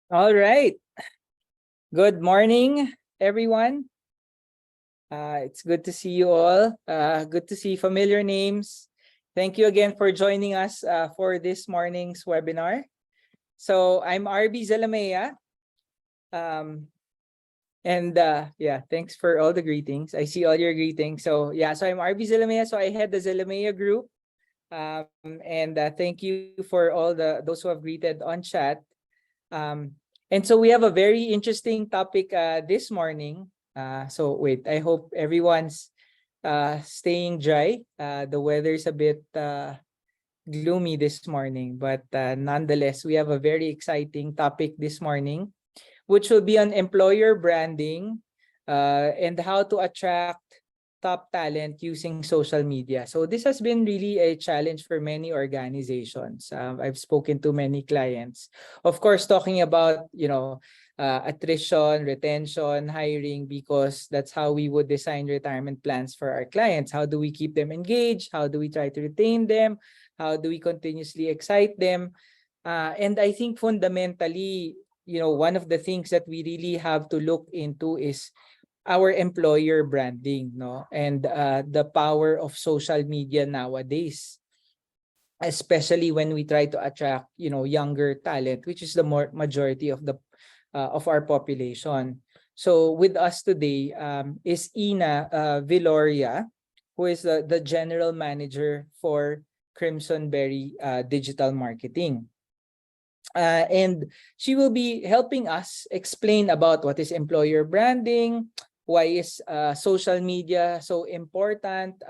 All right. Good morning, everyone. It's good to see you all. Good to see familiar names. Thank you again for joining us for this morning's webinar. So I'm RB Zalamea. Yeah, thanks for all the greetings. I see all your greetings. So I'm RB Zalamea. So I head the Zalamea group. Thank you for all those who have greeted on chat. And so we have a very interesting topic this morning. I hope everyone's staying dry. The weather's a bit gloomy this morning, but nonetheless, we have a very exciting topic this morning, which will be on employer branding and how to attract top talent using social media. So this has been really a challenge for many organizations. I've spoken to many clients. Of course, talking about, attrition, retention, hiring, because that's how we would design retirement plans for our clients. How do we keep them engaged? How do we try to retain them? How do we continuously excite them? And I think fundamentally, one of the things that we really have to look into is our employer branding, and the power of social media nowadays, especially when we try to attract, younger talent, which is the majority of our population. So with us today is Ina Viloria, who is the general manager for Crimsonberry digital marketing. And she will be helping us explain about what is employer branding, why is social media so important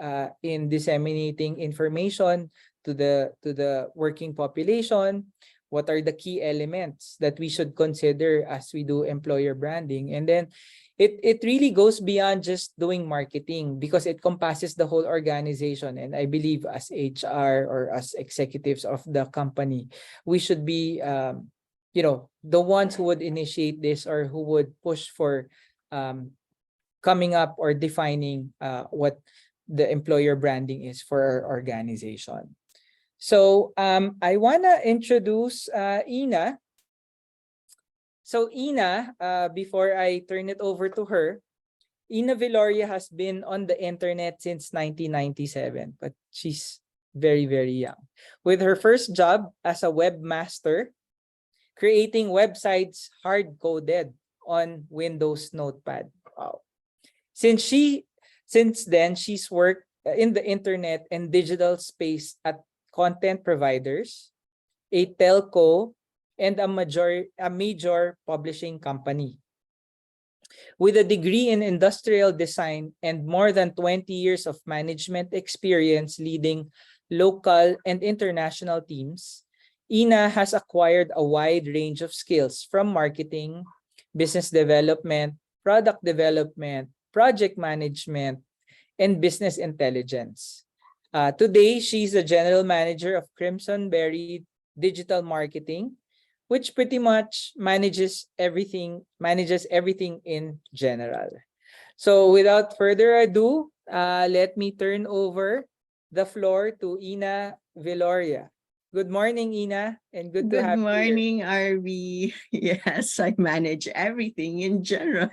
in disseminating information to the working population, what are the key elements that we should consider as we do employer branding. And then it really goes beyond just doing marketing, because it encompasses the whole organization. And I believe as HR or as executives of the company, we should be the ones who would initiate this or who would push for coming up or defining what the employer branding is for our organization. So I want to introduce Ina. So Ina, before I turn it over to her, Ina Viloria has been on the internet since 1997, but she's very, very young. With her first job as a webmaster, creating websites hard-coded on Windows Notepad. Wow. Since then, she's worked in the internet and digital space at content providers, a telco, and a major publishing company. With a degree in industrial design and more than 20 years of management experience leading local and international teams, Ina has acquired a wide range of skills from marketing, business development, product development, project management, and business intelligence. Today, she's the general manager of Crimsonberry Digital Marketing, which pretty much manages everything in general. So without further ado, let me turn over the floor to Ina Viloria. Good morning, Ina, and good to Good have you here. morning, RV. Yes, I manage everything in general.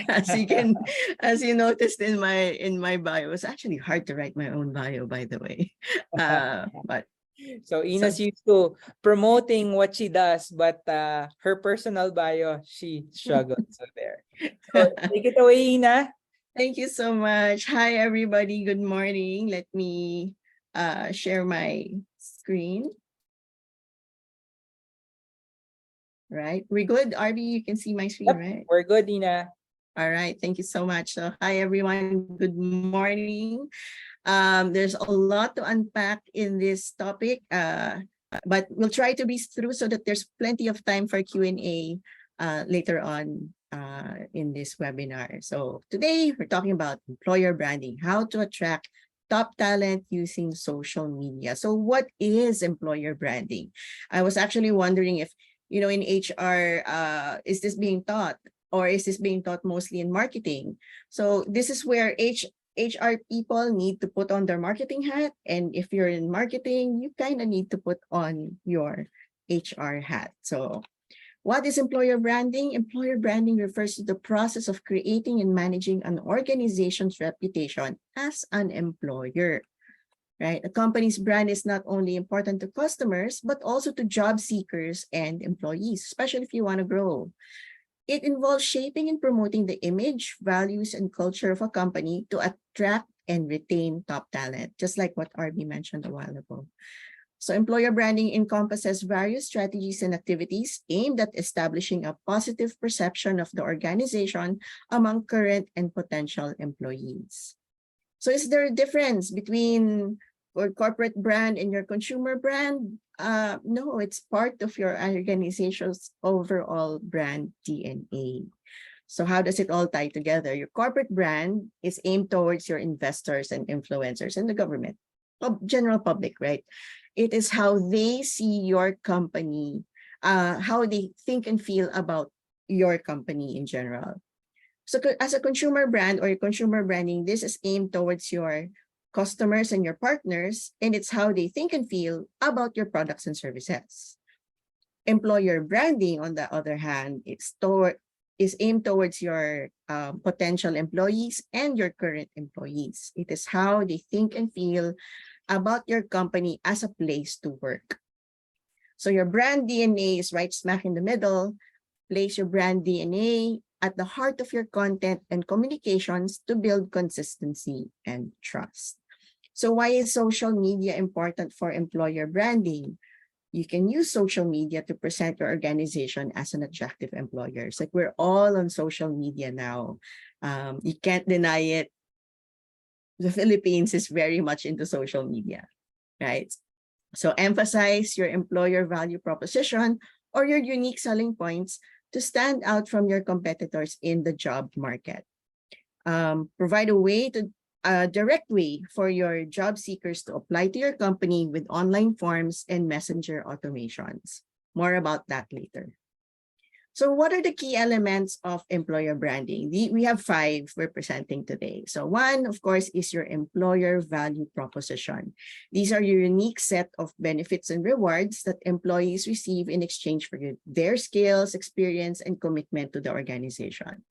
As you noticed in my bio, it's actually hard to write my own bio, by the way. But So so Ina's used to promoting what she does, but her personal bio, she struggles. So there. So take it away, Ina. thank you so much. Hi, everybody. Good morning. Let me share my screen. Right, we good, RV? You can see my screen, Yep, right? we're good, Ina. All right, thank you so much. So hi everyone, good morning. There's a lot to unpack in this topic, but we'll try to be through so that there's plenty of time for Q&A later on in this webinar. So today we're talking about employer branding, how to attract top talent using social media. So what is employer branding? I was actually wondering if, in HR, is this being taught? Or is this being taught mostly in marketing? So this is where HR people need to put on their marketing hat. And if you're in marketing, you kind of need to put on your HR hat. So What is employer branding? Employer branding refers to the process of creating and managing an organization's reputation as an employer, right? A company's brand is not only important to customers, but also to job seekers and employees, especially if you want to grow. It involves shaping and promoting the image, values, and culture of a company to attract and retain top talent, just like what RB mentioned a while ago. So employer branding encompasses various strategies and activities aimed at establishing a positive perception of the organization among current and potential employees. So is there a difference between your corporate brand and your consumer brand? No, it's part of your organization's overall brand DNA. So how does it all tie together? Your corporate brand is aimed towards your investors and influencers and the government, general public, right? It is how they see your company, how they think and feel about your company in general. So as a consumer brand or your consumer branding, this is aimed towards your customers and your partners, and it's how they think and feel about your products and services. Employer branding, on the other hand, is aimed towards your potential employees and your current employees. It is how they think and feel about your company as a place to work. So your brand DNA is right smack in the middle. Place your brand DNA at the heart of your content and communications to build consistency and trust. So why is social media important for employer branding? You can use social media to present your organization as an attractive employer. It's like we're all on social media now. You can't deny it. The Philippines is very much into social media, right? So emphasize your employer value proposition or your unique selling points to stand out from your competitors in the job market. Provide a direct way for your job seekers to apply to your company with online forms and messenger automations. More about that later. So what are the key elements of employer branding? We have 5 we're presenting today. So one, of course, is your employer value proposition. These are your unique set of benefits and rewards that employees receive in exchange for their skills, experience, and commitment to the organization.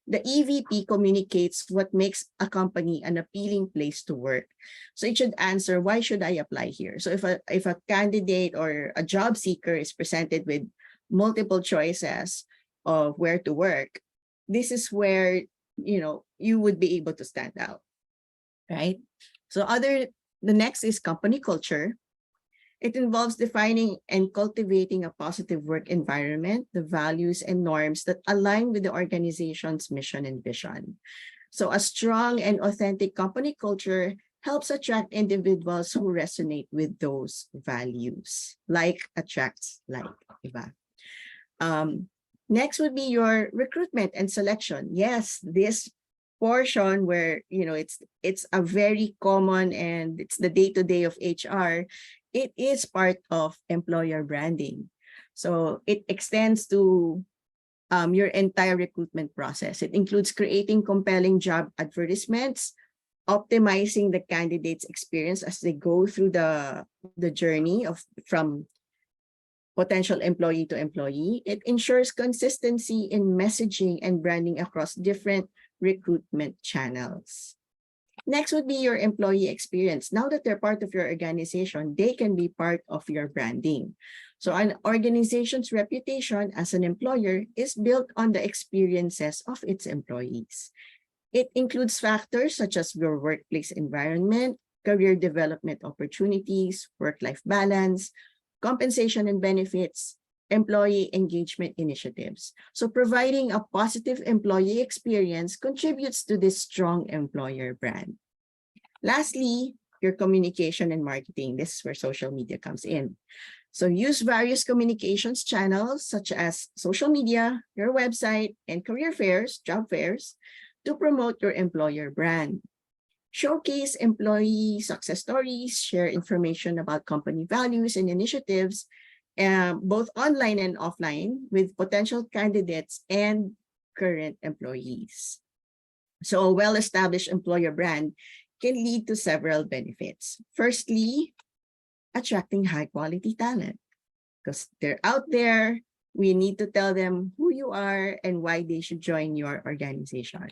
The EVP communicates what makes a company an appealing place to work. So it should answer, why should I apply here? So if a candidate or a job seeker is presented with multiple choices of where to work, this is where you would be able to stand out, right? So the next is company culture. It involves defining and cultivating a positive work environment, the values and norms that align with the organization's mission and vision. So a strong and authentic company culture helps attract individuals who resonate with those values. Like attracts like, diba? Next would be your recruitment and selection. Yes, this portion where it's a very common and it's the day-to-day of HR. It is part of employer branding. So it extends to your entire recruitment process. It includes creating compelling job advertisements, optimizing the candidate's experience as they go through the journey from potential employee to employee. It ensures consistency in messaging and branding across different recruitment channels. Next would be your employee experience. Now that they're part of your organization, they can be part of your branding. So an organization's reputation as an employer is built on the experiences of its employees. It includes factors such as your workplace environment, career development opportunities, work-life balance, compensation and benefits, employee engagement initiatives. So providing a positive employee experience contributes to this strong employer brand. Lastly, your communication and marketing. This is where social media comes in. So use various communications channels such as social media, your website, and career fairs, job fairs, to promote your employer brand. Showcase employee success stories, share information about company values and initiatives, both online and offline, with potential candidates and current employees. So a well-established employer brand can lead to several benefits. Firstly, attracting high-quality talent, because they're out there, We need to tell them who you are and why they should join your organization.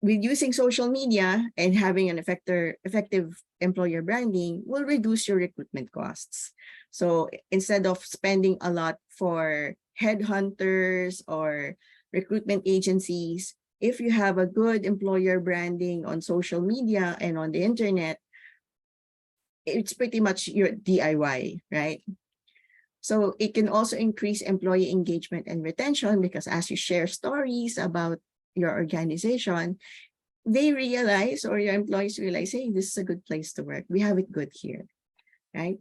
With using social media and having an effective employer branding will reduce your recruitment costs. So instead of spending a lot for headhunters or recruitment agencies, if you have a good employer branding on social media and on the internet, it's pretty much your DIY, right? So it can also increase employee engagement and retention because as you share stories about your organization, they realize, or your employees realize, hey, this is a good place to work. We have it good here, right?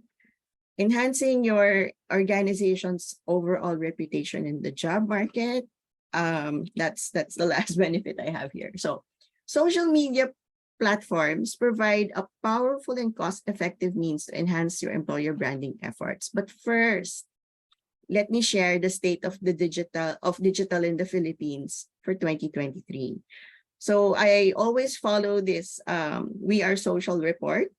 Enhancing your organization's overall reputation in the job market. That's the last benefit I have here. So social media platforms provide a powerful and cost-effective means to enhance your employer branding efforts. But first, let me share the state of the digital in the Philippines for 2023. So I always follow this We Are Social report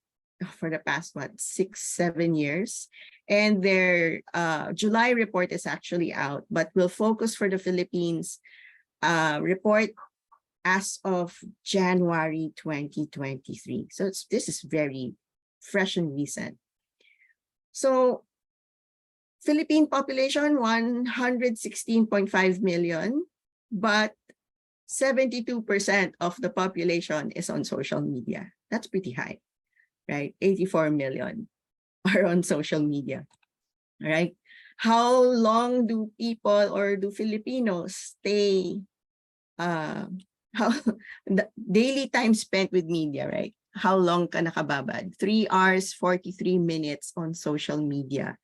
for the past, 6-7 years. And their July report is actually out, but we'll focus for the Philippines report as of January 2023. So this is very fresh and recent. So Philippine population, 116.5 million, but 72% of the population is on social media. That's pretty high, right? 84 million are on social media, right? How long do people or do Filipinos stay how the daily time spent with media, right? How long ka nakababad? 3 hours, 43 minutes on social media.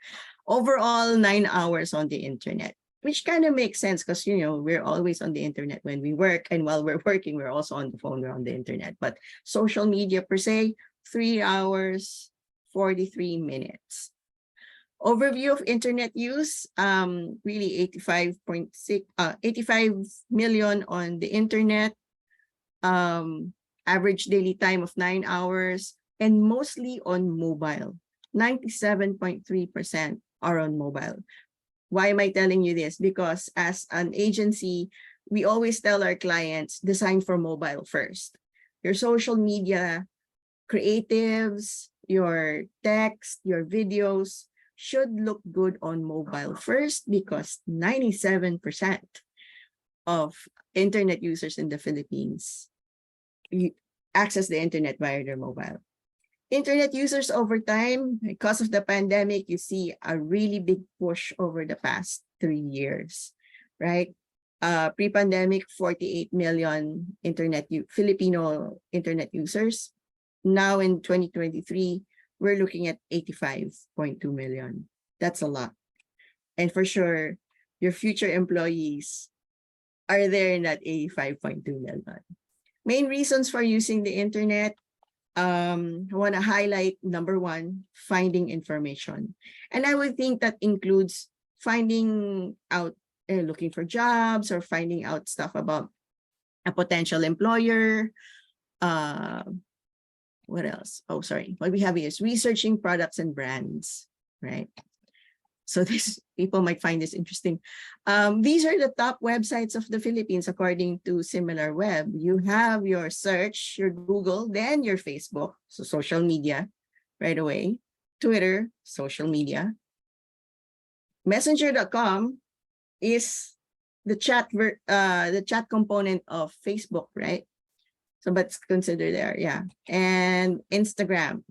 Overall, 9 hours on the internet, which kind of makes sense because, we're always on the internet when we work. And while we're working, we're also on the phone, we're on the internet. But social media per se, 3 hours, 43 minutes. Overview of internet use, really 85 million on the internet, average daily time of 9 hours, and mostly on mobile. 97.3% are on mobile. Why am I telling you this? Because as an agency, we always tell our clients, design for mobile first. Your social media creatives, your text, your videos should look good on mobile first because 97% of internet users in the Philippines access the internet via their mobile. Internet users over time, because of the pandemic, you see a really big push over the past 3 years, right? Pre-pandemic, 48 million Filipino internet users. Now in 2023, we're looking at 85.2 million. That's a lot. And for sure, your future employees are there in that 85.2 million. Main reasons for using the internet, I want to highlight number one, finding information. And I would think that includes finding out, looking for jobs or finding out stuff about a potential employer. What else? Oh, sorry. What we have here is researching products and brands, right? So people might find this interesting. These are the top websites of the Philippines according to SimilarWeb. You have your search, your Google, then your Facebook, so social media right away. Twitter, social media. Messenger.com is the chat component of Facebook, right? So let's consider there, yeah. And Instagram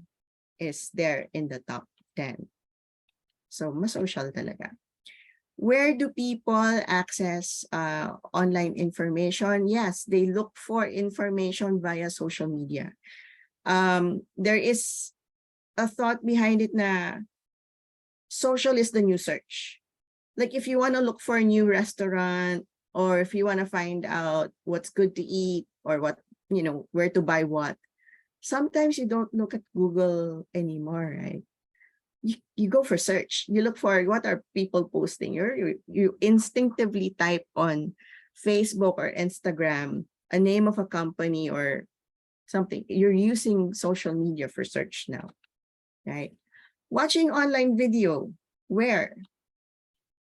is there in the top 10. So mas social talaga. Where do people access online information? Yes, they look for information via social media. There is a thought behind it na social is the new search. Like if you want to look for a new restaurant or if you want to find out what's good to eat or what, where to buy what, sometimes you don't look at Google anymore, right? You go for search. You look for what are people posting. You instinctively type on Facebook or Instagram a name of a company or something. You're using social media for search now, right? Watching online video, where?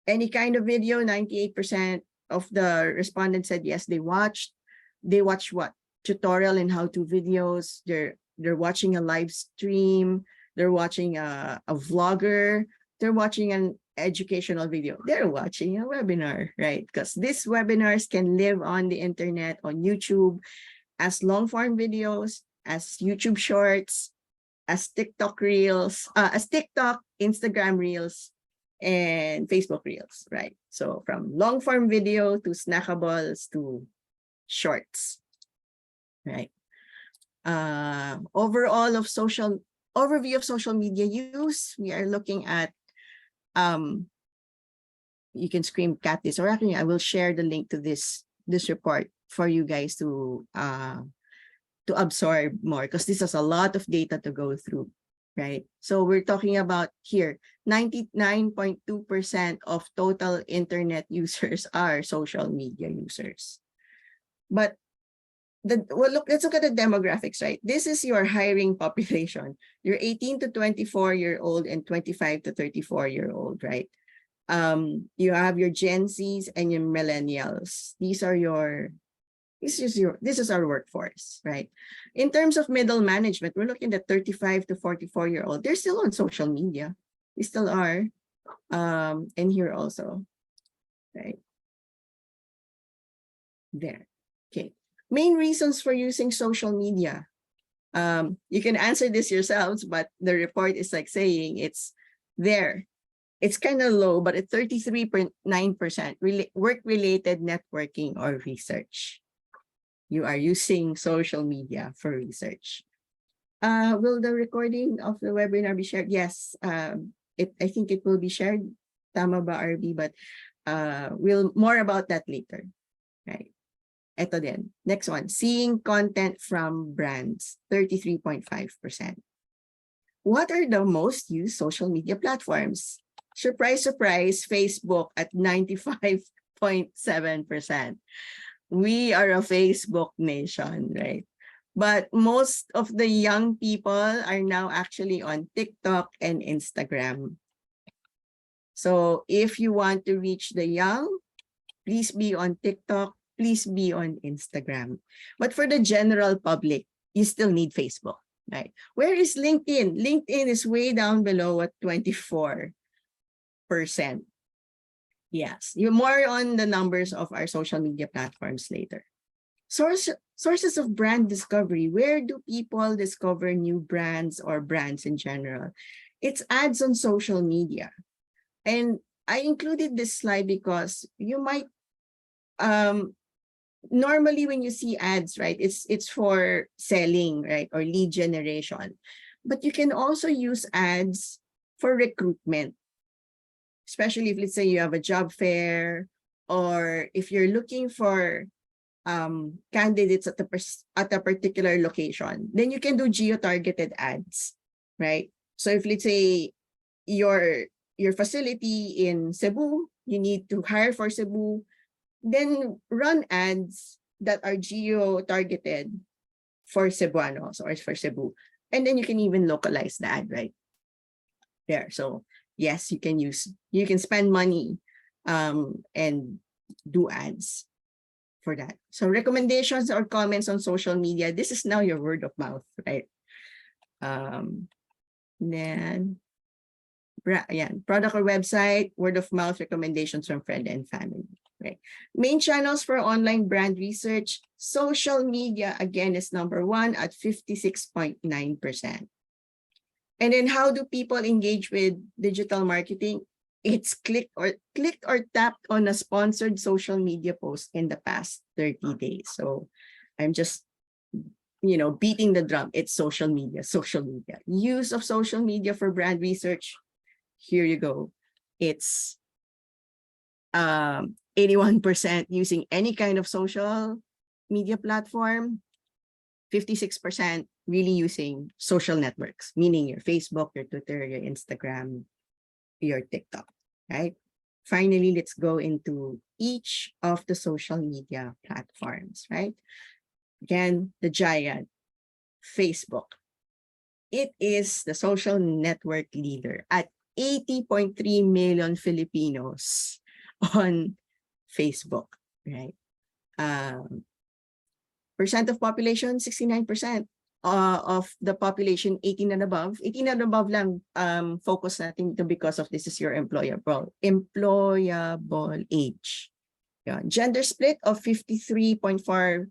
any kind of video, 98% of the respondents said yes, they watched. They watched what? Tutorial and how-to videos. They're watching a live stream. They're watching a vlogger. They're watching an educational video. They're watching a webinar, right? Because these webinars can live on the internet, on YouTube, as long-form videos, as YouTube Shorts, as TikTok Reels, as TikTok, Instagram Reels, and Facebook Reels, right? So from long-form video to snackables to shorts, right? Overview of social media use, we are looking at, you can screen cap this, or actually I will share the link to this report for you guys to absorb more, because this has a lot of data to go through, right? So we're talking about here, 99.2% of total internet users are social media users. But let's look at the demographics, right? This is your hiring population. You're 18 to 24-year-old and 25 to 34-year-old, right? You have your Gen Zs and your millennials. This is our workforce, right? In terms of middle management, we're looking at 35 to 44-year-old. They're still on social media. They still are. And here also, right? There. Okay. Main reasons for using social media. You can answer this yourselves, but the report is like saying it's there. It's kind of low, but at 33.9% work-related networking or research. You are using social media for research. Will the recording of the webinar be shared? Yes, I think it will be shared. Tama ba, RB? But we'll more about that later. Right. Ito din. Next one, seeing content from brands, 33.5%. What are the most used social media platforms? Surprise, surprise, Facebook at 95.7%. We are a Facebook nation, right? But most of the young people are now actually on TikTok and Instagram. So if you want to reach the young, please be on TikTok, please be on Instagram. But for the general public, you still need Facebook, right? Where is LinkedIn? LinkedIn is way down below at 24%. Yes, you're more on the numbers of our social media platforms later. Sources of brand discovery. Where do people discover new brands or brands in general? It's ads on social media. And I included this slide because you might, normally when you see ads, right, it's for selling, right, or lead generation. But you can also use ads for recruitment. Especially if, let's say, you have a job fair, or if you're looking for candidates at a particular location, then you can do geo-targeted ads, right? So if, let's say, your facility in Cebu, you need to hire for Cebu, then run ads that are geo-targeted for Cebuanos or for Cebu. And then you can even localize the ad, right? There. So yes, you can spend money and do ads for that. So recommendations or comments on social media, this is now your word of mouth, right? Then product or website, word of mouth recommendations from friend and family, right? Main channels for online brand research, social media again is number one at 56.9%. And then how do people engage with digital marketing? It's clicked or tapped on a sponsored social media post in the past 30 days. So I'm just, beating the drum. It's social media. Use of social media for brand research. Here you go. It's 81% using any kind of social media platform. 56% really using social networks, meaning your Facebook, your Twitter, your Instagram, your TikTok, right? Finally, let's go into each of the social media platforms, right? Again, the giant, Facebook. It is the social network leader at 80.3 million Filipinos on Facebook, right? Percent of population, 69%. Of the population 18 and above. 18 and above lang focus natin to because of this is your employable age. Yeah. Gender split of 53.4%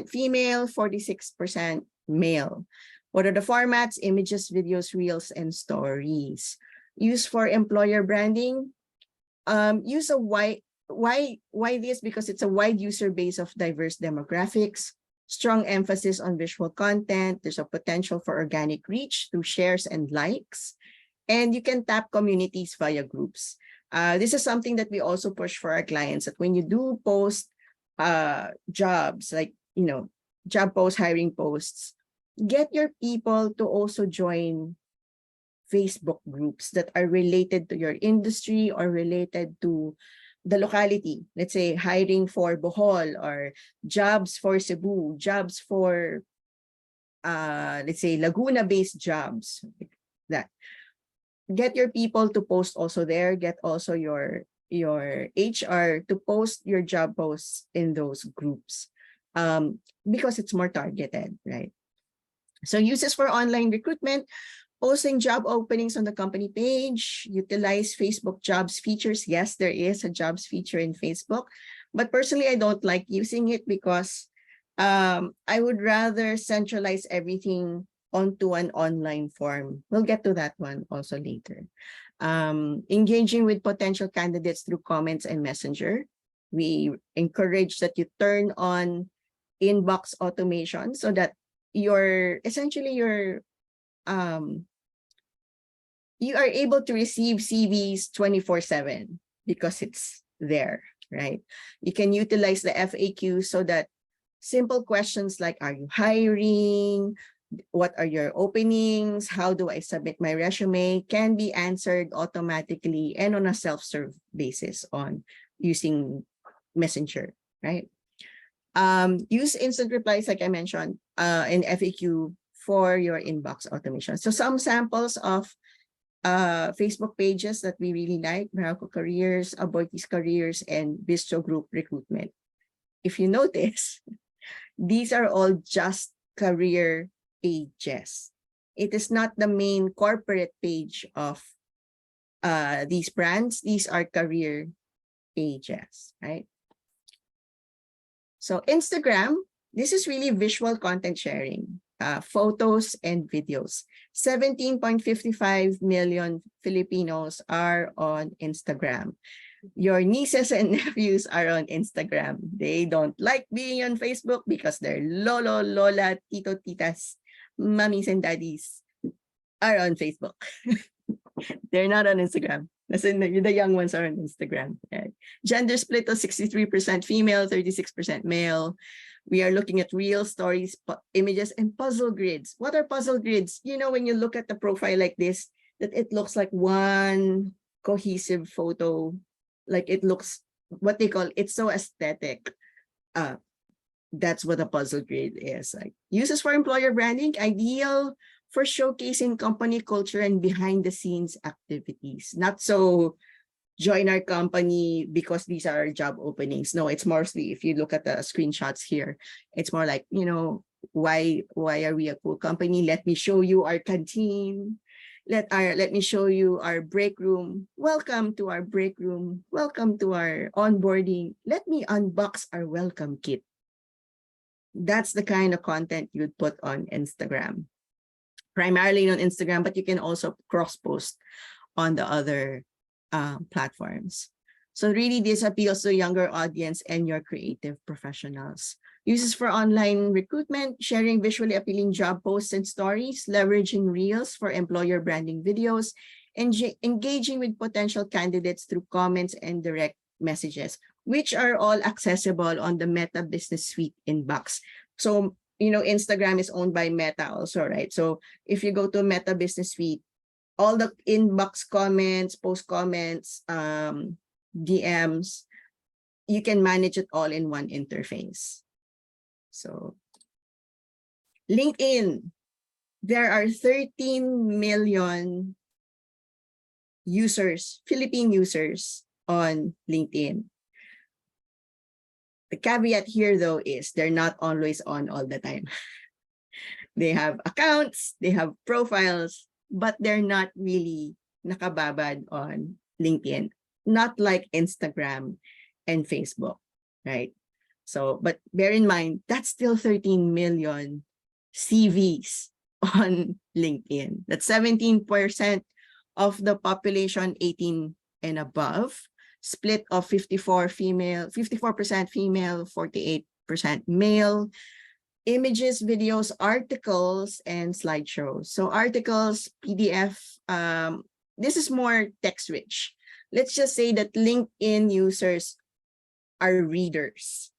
female, 46% male. What are the formats? Images, videos, reels, and stories. Use for employer branding. Use a why this? Because it's a wide user base of diverse demographics. Strong emphasis on visual content. There's a potential for organic reach through shares and likes. And you can tap communities via groups. This is something that we also push for our clients, that when you do post jobs, like, job posts, hiring posts, get your people to also join Facebook groups that are related to your industry or related to the locality. Let's say hiring for Bohol, or jobs for Cebu, jobs for let's say Laguna-based jobs, like that. Get your people to post also there. Get also your HR to post your job posts in those groups, because it's more targeted, right? So uses for online recruitment. Posting job openings on the company page, utilize Facebook jobs features. Yes, there is a jobs feature in Facebook, but personally, I don't like using it because I would rather centralize everything onto an online form. We'll get to that one also later. Engaging with potential candidates through comments and messenger. We encourage that you turn on inbox automation so that you are able to receive CVs 24/7 because it's there, right? You can utilize the FAQ so that simple questions like, are you hiring? What are your openings? How do I submit my resume? Can be answered automatically and on a self-serve basis on using Messenger, right? Use instant replies, like I mentioned, in FAQ for your inbox automation. So some samples of Facebook pages that we really like: Meralco Careers, Aboitiz Careers, and Bistro Group Recruitment. If you notice, these are all just career pages. It is not the main corporate page of these brands. These are career pages, right? So Instagram, this is really visual content sharing. Photos and videos. 17.55 million Filipinos are on Instagram. Your nieces and nephews are on Instagram. They don't like being on Facebook because their lolo, lola, tito, titas, mommies and daddies are on Facebook. They're not on Instagram. As in, the young ones are on Instagram. Right? Gender split of 63% female, 36% male. We are looking at real stories, images, and puzzle grids. What are puzzle grids? When you look at the profile like this, that it looks like one cohesive photo. Like it looks, what they call, it's so aesthetic. That's what a puzzle grid is. Like uses for employer branding, ideal for showcasing company culture and behind the scenes activities. Not so join our company because these are job openings. No, it's mostly, if you look at the screenshots here, it's more like, why are we a cool company? Let me show you our canteen. Let me show you our break room. Welcome to our break room. Welcome to our onboarding. Let me unbox our welcome kit. That's the kind of content you'd put on Instagram. Primarily on Instagram, but you can also cross-post on the other platforms. So really, this appeals to a younger audience and your creative professionals. Uses for online recruitment, sharing visually appealing job posts and stories, leveraging reels for employer branding videos, and engaging with potential candidates through comments and direct messages, which are all accessible on the Meta Business Suite inbox. So, Instagram is owned by Meta also, right? So if you go to Meta Business Suite, all the inbox comments, post comments, DMs, you can manage it all in one interface. So LinkedIn, there are 13 million users, Philippine users on LinkedIn. The caveat here, though, is they're not always on all the time. They have accounts, they have profiles, but they're not really nakababad on LinkedIn, not like Instagram and Facebook, right? So, but bear in mind, that's still 13 million CVs on LinkedIn. That's 17% of the population 18 and above, split of 54% female, 48% male. Images, videos, articles, and slideshows. So articles, PDF, this is more text rich. Let's just say that LinkedIn users are readers.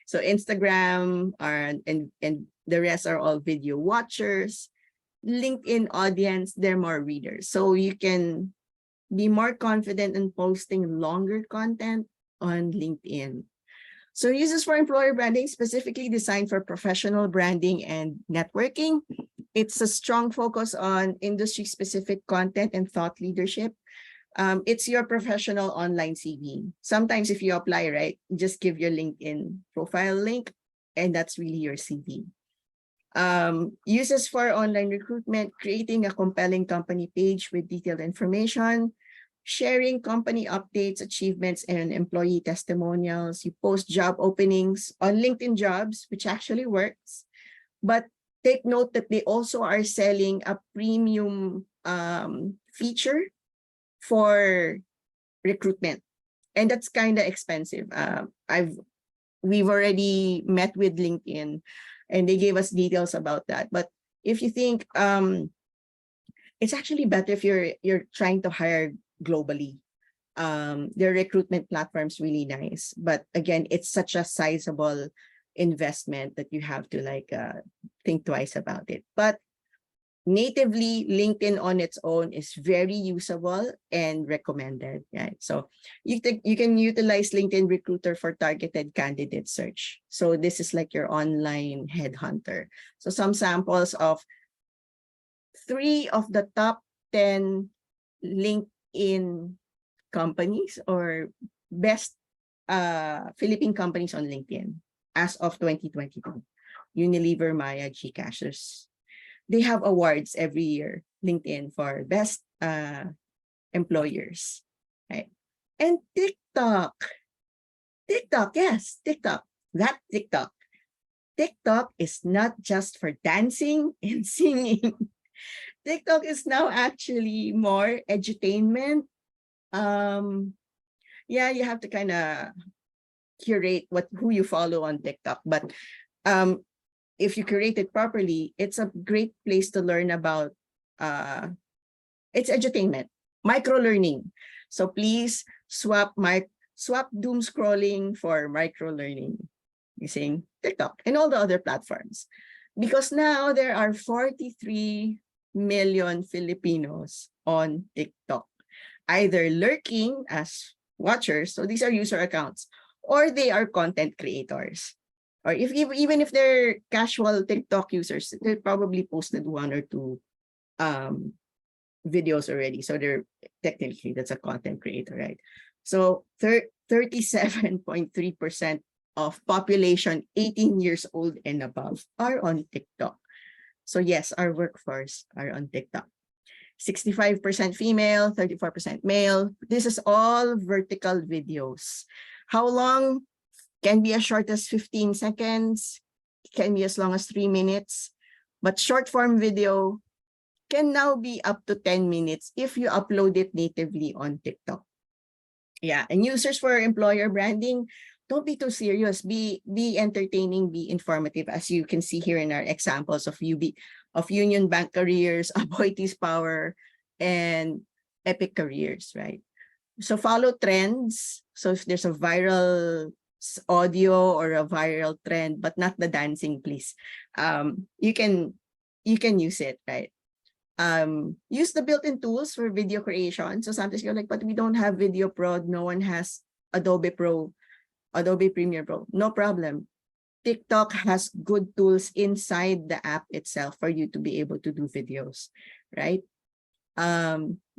So Instagram and the rest are all video watchers. LinkedIn audience, they're more readers. So you can be more confident in posting longer content on LinkedIn. So uses for employer branding, specifically designed for professional branding and networking. It's a strong focus on industry-specific content and thought leadership. It's your professional online CV. Sometimes if you apply, right, just give your LinkedIn profile link, and that's really your CV. Uses for online recruitment, creating a compelling company page with detailed information, sharing company updates, achievements, and employee testimonials. You post job openings on LinkedIn Jobs, which actually works. But take note that they also are selling a premium feature for recruitment. And that's kind of expensive. We've already met with LinkedIn and they gave us details about that. But if you think it's actually better if you're trying to hire globally. Their recruitment platform's really nice, but again, it's such a sizable investment that you have to think twice about it. But natively, LinkedIn on its own is very usable and recommended. Right? So you can utilize LinkedIn Recruiter for targeted candidate search. So this is like your online headhunter. So some samples of 3 of the top 10 LinkedIn companies or best Philippine companies on LinkedIn as of 2022. Unilever, Maya, GCash. They have awards every year, LinkedIn, for best employers. Right? And TikTok, yes, TikTok. That TikTok. TikTok is not just for dancing and singing. TikTok is now actually more edutainment. Yeah, you have to kind of curate who you follow on TikTok, but if you curate it properly, it's a great place to learn about it's edutainment, micro learning. So please swap doom scrolling for micro learning using TikTok and all the other platforms, because now there are 43 million Filipinos on TikTok, either lurking as watchers, so these are user accounts, or they are content creators. Or even if they're casual TikTok users, they probably posted 1 or 2 videos already. So they're technically, that's a content creator, right? So 37.3% of population 18 years old and above are on TikTok. So yes, our workforce are on TikTok. 65% female, 34% male. This is all vertical videos. How long? Can be as short as 15 seconds, can be as long as 3 minutes, but short form video can now be up to 10 minutes if you upload it natively on TikTok. Yeah, and users for employer branding, don't be too serious, be entertaining, be informative, as you can see here in our examples of Union Bank Careers, Aboitiz Power, and Epic Careers, right? So follow trends. So if there's a viral audio or a viral trend, but not the dancing, please. You can use it, right? Use the built-in tools for video creation. So sometimes you're like, but we don't have Video Pro. No one has Adobe Premiere Pro. No problem. TikTok has good tools inside the app itself for you to be able to do videos, right?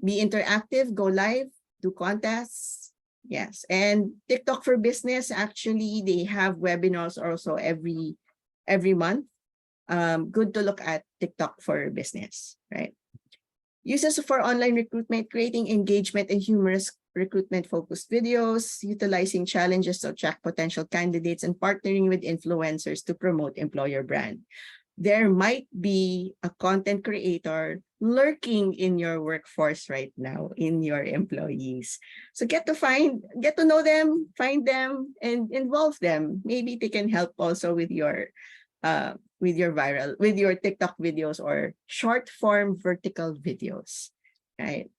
Be interactive, go live, do contests. Yes, and TikTok for Business, actually, they have webinars also every month. Good to look at TikTok for Business, right? Uses for online recruitment, creating engagement and humorous recruitment-focused videos, utilizing challenges to attract potential candidates, and partnering with influencers to promote employer brand. There might be a content creator lurking in your workforce right now, in your employees. So get to know them, find them, and involve them. Maybe they can help also with your TikTok videos or short form vertical videos, right?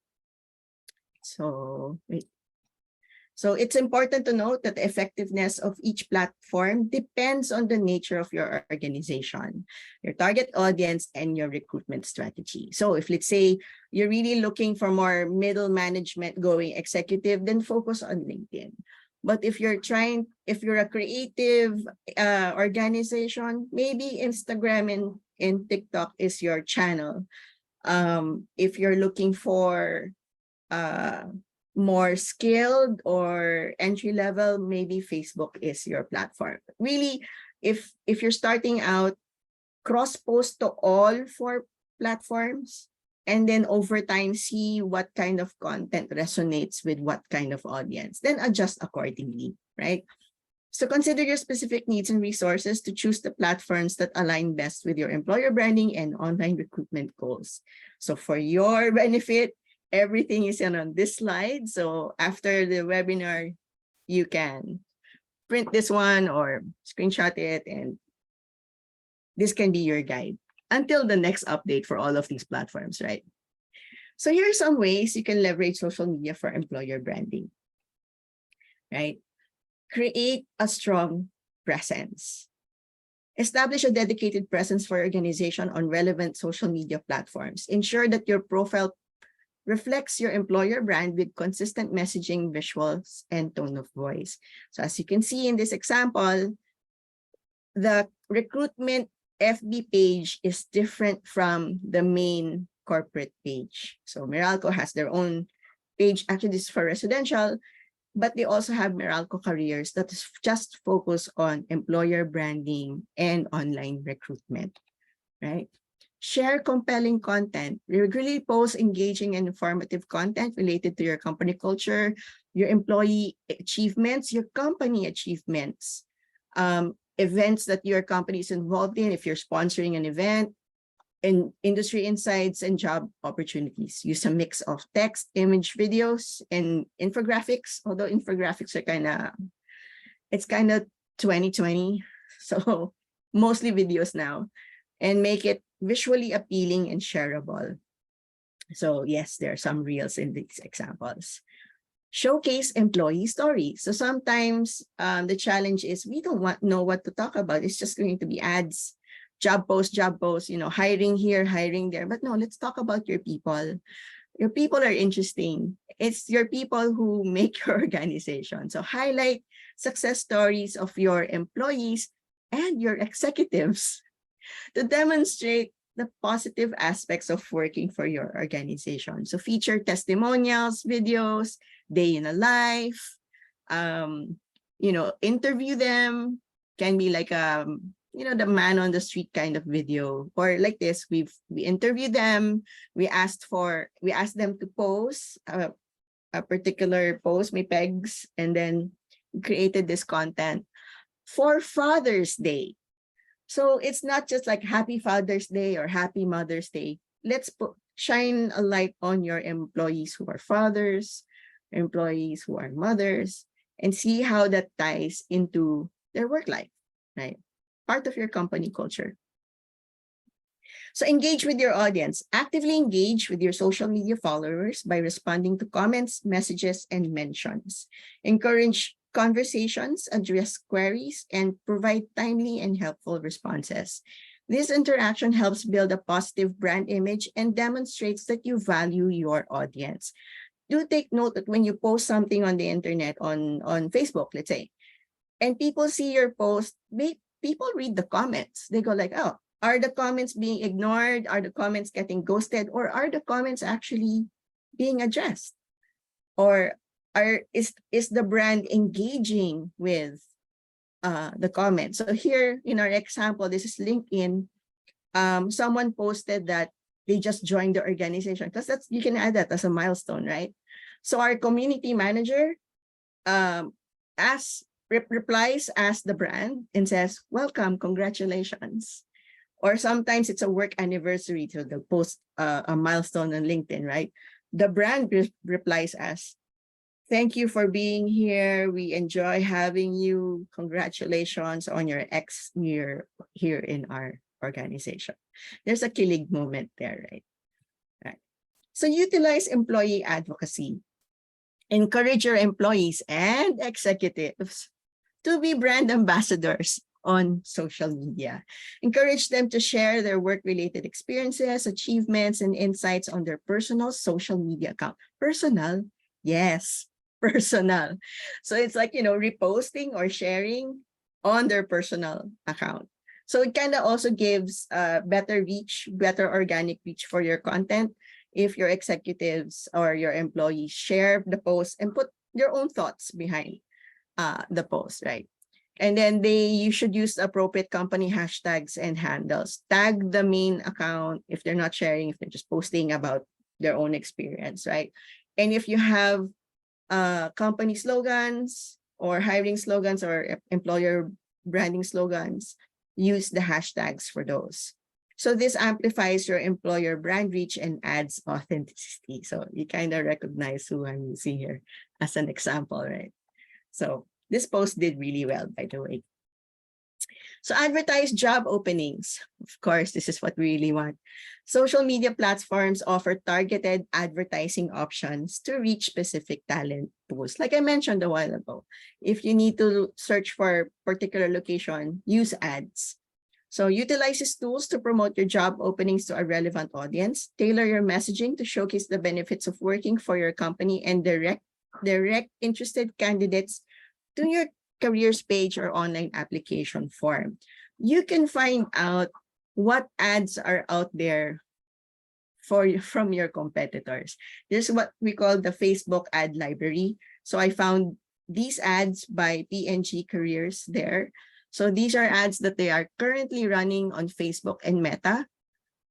So it's important to note that the effectiveness of each platform depends on the nature of your organization, your target audience, and your recruitment strategy. So if, let's say, you're really looking for more middle management going executive, then focus on LinkedIn. But if you're a creative organization, maybe Instagram and TikTok is your channel. If you're looking for more skilled or entry level, maybe Facebook is your platform. Really, if you're starting out, cross post to all 4 platforms, and then over time see what kind of content resonates with what kind of audience, then adjust accordingly, right? So consider your specific needs and resources to choose the platforms that align best with your employer branding and online recruitment goals. So for your benefit, everything is on this slide. So after the webinar, you can print this one or screenshot it, and this can be your guide until the next update for all of these platforms, right? So here are some ways you can leverage social media for employer branding, right? Create a strong presence. Establish a dedicated presence for your organization on relevant social media platforms. Ensure that your profile reflects your employer brand with consistent messaging, visuals, and tone of voice. So as you can see in this example, the recruitment FB page is different from the main corporate page. So Meralco has their own page. Actually, this is for residential, but they also have Meralco Careers that is just focused on employer branding and online recruitment, right? Share compelling content. Regularly post engaging and informative content related to your company culture, your employee achievements, your company achievements, events that your company is involved in, if you're sponsoring an event, and industry insights and job opportunities. Use a mix of text, image, videos, and infographics, although infographics are it's kind of 2020, so mostly videos now, and make it visually appealing and shareable. So yes, there are some reels in these examples. Showcase employee stories. So sometimes the challenge is we don't know what to talk about. It's just going to be ads, job posts, hiring here, hiring there. But no, let's talk about your people. Your people are interesting. It's your people who make your organization. So highlight success stories of your employees and your executives to demonstrate the positive aspects of working for your organization. So feature testimonials, videos, day in a life, interview them. Can be like the man on the street kind of video, or like this, we interviewed them, we asked them to post a particular post, may pegs, and then created this content for Father's Day. So it's not just like Happy Father's Day or Happy Mother's Day. Let's shine a light on your employees who are fathers, employees who are mothers, and see how that ties into their work life, right? Part of your company culture. So engage with your audience. Actively engage with your social media followers by responding to comments, messages, and mentions. Encourage conversations, address queries, and provide timely and helpful responses. This interaction helps build a positive brand image and demonstrates that you value your audience. Do take note that when you post something on the internet, on Facebook, let's say, and people see your post, people read the comments. They go like, oh, are the comments being ignored? Are the comments getting ghosted? Or are the comments actually being addressed? Or is the brand engaging with the comment? So here in our example, this is LinkedIn. Someone posted that they just joined the organization, because that's, you can add that as a milestone, right? So our community manager replies as the brand and says, welcome, congratulations. Or sometimes it's a work anniversary, so they'll post a milestone on LinkedIn, right? The brand replies as, thank you for being here. We enjoy having you. Congratulations on your X year here in our organization. There's a kilig moment there, right? Right. So utilize employee advocacy. Encourage your employees and executives to be brand ambassadors on social media. Encourage them to share their work-related experiences, achievements, and insights on their personal social media account. Personal? Yes, personal. So it's like, reposting or sharing on their personal account. So it kind of also gives better reach, better organic reach for your content if your executives or your employees share the post and put their own thoughts behind the post, right? And then you should use appropriate company hashtags and handles. Tag the main account if they're not sharing, if they're just posting about their own experience, right? And if you have company slogans or hiring slogans or employer branding slogans, use the hashtags for those. So this amplifies your employer brand reach and adds authenticity. So you kind of recognize who I'm using here as an example, right? So this post did really well, by the way. So advertise job openings. Of course, this is what we really want. Social media platforms offer targeted advertising options to reach specific talent pools. Like I mentioned a while ago, if you need to search for a particular location, use ads. So utilize these tools to promote your job openings to a relevant audience. Tailor your messaging to showcase the benefits of working for your company and direct interested candidates to your careers page or online application form. You can find out what ads are out there from your competitors. There's what we call the Facebook ad library. So I found these ads by PNG Careers there. So these are ads that they are currently running on Facebook and Meta.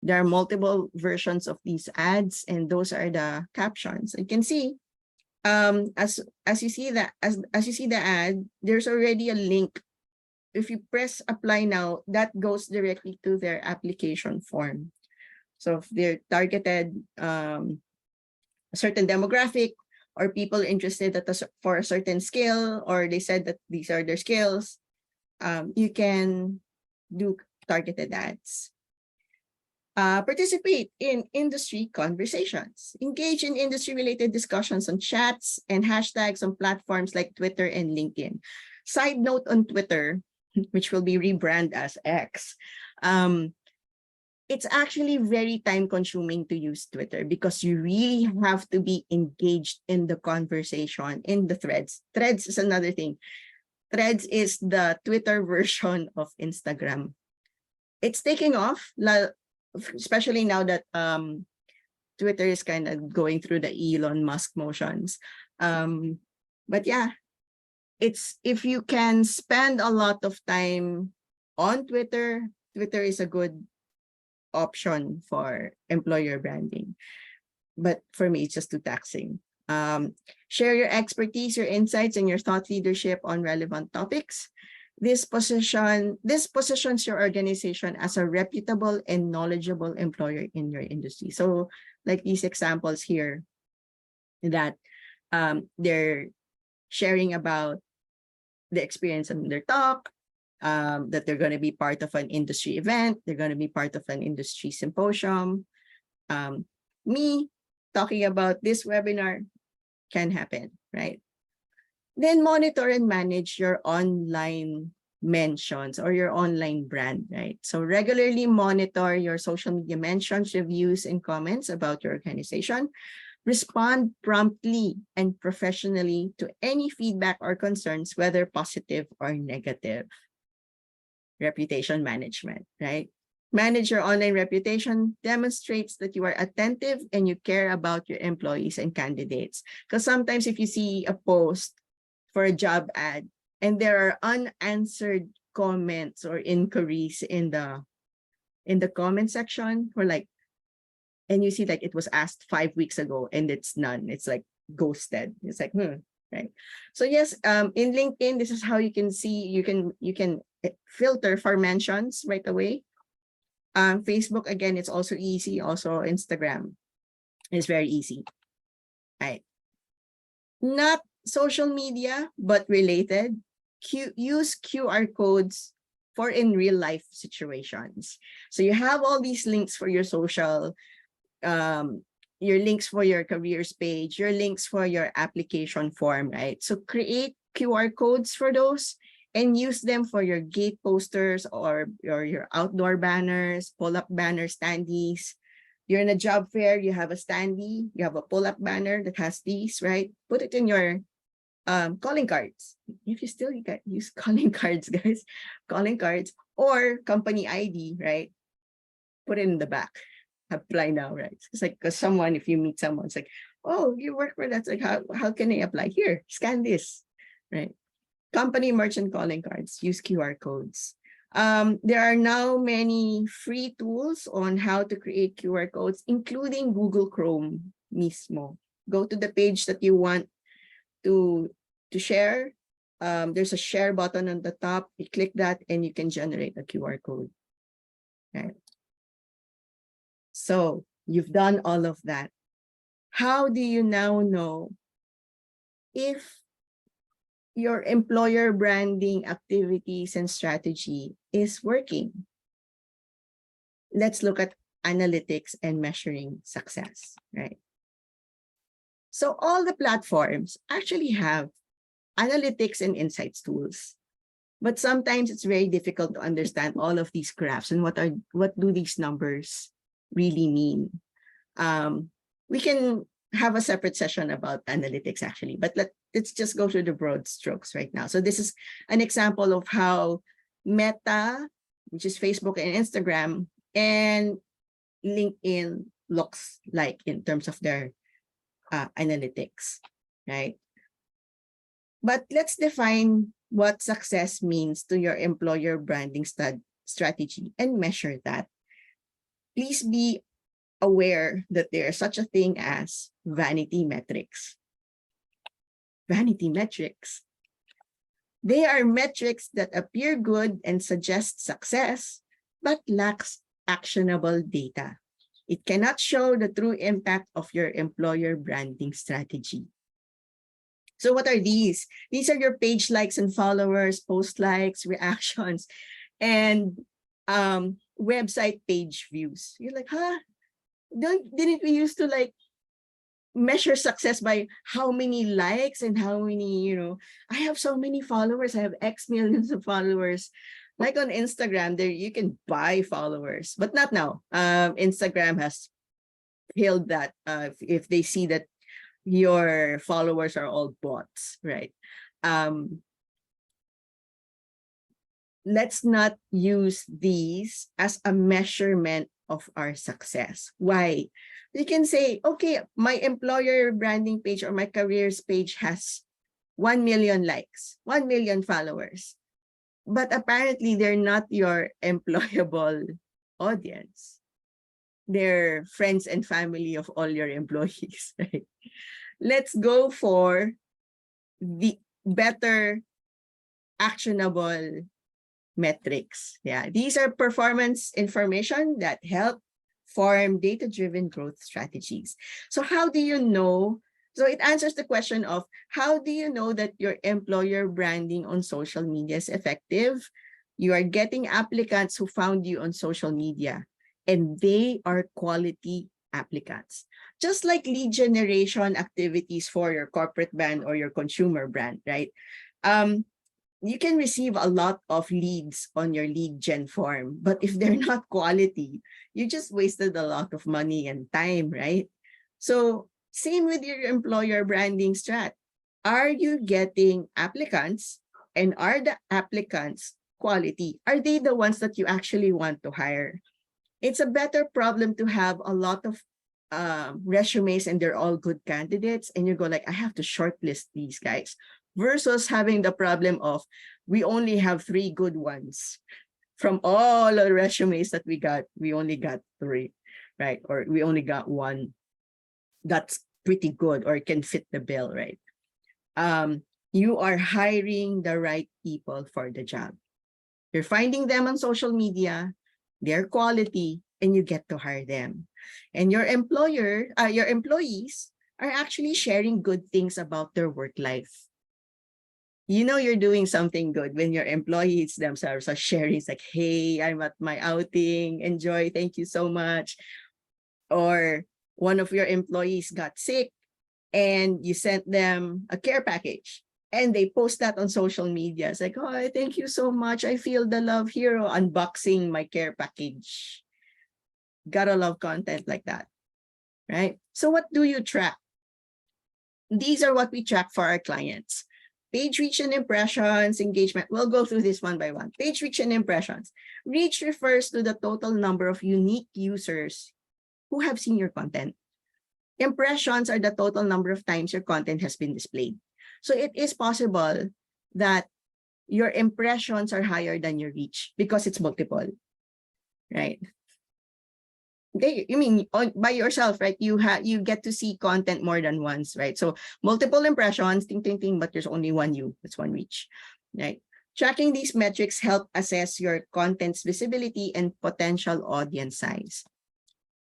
There are multiple versions of these ads, and those are the captions. You can see as you see the ad, there's already a link. If you press apply now, that goes directly to their application form. So if they're targeted a certain demographic or people interested for a certain skill, or they said that these are their skills, you can do targeted ads. Participate in industry conversations. Engage in industry-related discussions on chats and hashtags on platforms like Twitter and LinkedIn. Side note on Twitter, which will be rebranded as X, it's actually very time-consuming to use Twitter because you really have to be engaged in the conversation, in the threads. Threads is another thing. Threads is the Twitter version of Instagram. It's taking off, especially now that Twitter is kind of going through the Elon Musk motions. But yeah, it's, if you can spend a lot of time on Twitter, Twitter is a good option for employer branding. But for me, it's just too taxing. Share your expertise, your insights, and your thought leadership on relevant topics. This positions your organization as a reputable and knowledgeable employer in your industry. So like these examples here that they're sharing about the experience in their talk, that they're going to be part of an industry event, they're going to be part of an industry symposium. Me talking about this webinar can happen, right? Then monitor and manage your online mentions or your online brand, right? So regularly monitor your social media mentions, reviews, and comments about your organization. Respond promptly and professionally to any feedback or concerns, whether positive or negative. Reputation management, right? Manage your online reputation demonstrates that you are attentive and you care about your employees and candidates. Because sometimes if you see a post for a job ad and there are unanswered comments or inquiries in the comment section, or like, and you see like it was asked 5 weeks ago and it's none, it's like ghosted. It's like, right? So yes, in LinkedIn, this is how you can see, you can filter for mentions right away. Facebook, again, it's also easy. Also Instagram is very easy, right? Not social media, but related. Use QR codes for in real life situations. So you have all these links for your social, your links for your careers page, your links for your application form, right? So create QR codes for those and use them for your gate posters or your outdoor banners, pull-up banner standees. You're in a job fair, you have a standee, you have a pull-up banner that has these, right? Put it in your calling cards. If you still use calling cards, guys, calling cards or company ID, right? Put it in the back. Apply now, right? It's like, because someone, if you meet someone, it's like, oh, you work for that. It's like, how can I apply? Here, scan this, right? Company merchant calling cards, use QR codes. There are now many free tools on how to create QR codes, including Google Chrome mismo. Go to the page that you want to share. There's a share button on the top. You click that and you can generate a QR code. Okay. So you've done all of that. How do you now know if your employer branding activities and strategy is working? Let's look at analytics and measuring success, right? So all the platforms actually have analytics and insights tools, but sometimes it's very difficult to understand all of these graphs and what do these numbers really mean. We can have a separate session about analytics actually, but let's just go through the broad strokes right now. So this is an example of how Meta, which is Facebook and Instagram, and LinkedIn looks like in terms of their analytics, right? But let's define what success means to your employer branding strategy and measure that. Please be aware that there is such a thing as vanity metrics. Vanity metrics. They are metrics that appear good and suggest success, but lacks actionable data. It cannot show the true impact of your employer branding strategy. So what are these? These are your page likes and followers, post likes, reactions, and website page views. You're like, huh? Didn't we used to like measure success by how many likes and how many, I have so many followers, I have X millions of followers. Like on Instagram, there you can buy followers, but not now. Instagram has killed that. If they see that your followers are all bots, right? Let's not use these as a measurement of our success. Why? You can say, okay, my employer branding page or my careers page has 1 million likes, 1 million followers, but apparently they're not your employable audience. They're friends and family of all your employees, right? Let's go for the better actionable metrics. Yeah, these are performance information that help form data-driven growth strategies. So how do you know? So it answers the question of how do you know that your employer branding on social media is effective? You are getting applicants who found you on social media, and they are quality applicants. Just like lead generation activities for your corporate brand or your consumer brand, right? You can receive a lot of leads on your lead gen form, but if they're not quality, you just wasted a lot of money and time, right? So same with your employer branding strat. Are you getting applicants, and are the applicants quality? Are they the ones that you actually want to hire? It's a better problem to have a lot of resumes and they're all good candidates, and you go like, I have to shortlist these guys, versus having the problem of we only have 3 good ones. From all the resumes that we got, we only got 3, right? Or we only got 1 that's pretty good or can fit the bill, right? You are hiring the right people for the job. You're finding them on social media, their quality, and you get to hire them. And your employees are actually sharing good things about their work life. You know you're doing something good when your employees themselves are sharing. It's like, hey, I'm at my outing, enjoy, thank you so much. Or one of your employees got sick and you sent them a care package and they post that on social media. It's like, oh, thank you so much. I feel the love hero unboxing my care package. Gotta love content like that, right? So what do you track? These are what we track for our clients. Page reach and impressions, engagement. We'll go through this one by one. Page reach and impressions. Reach refers to the total number of unique users who have seen your content. Impressions are the total number of times your content has been displayed. So it is possible that your impressions are higher than your reach because it's multiple, right? You mean by yourself, right? You get to see content more than once, right? So multiple impressions, ting, ting, ting, but there's only one you, that's one reach, right? Tracking these metrics help assess your content's visibility and potential audience size.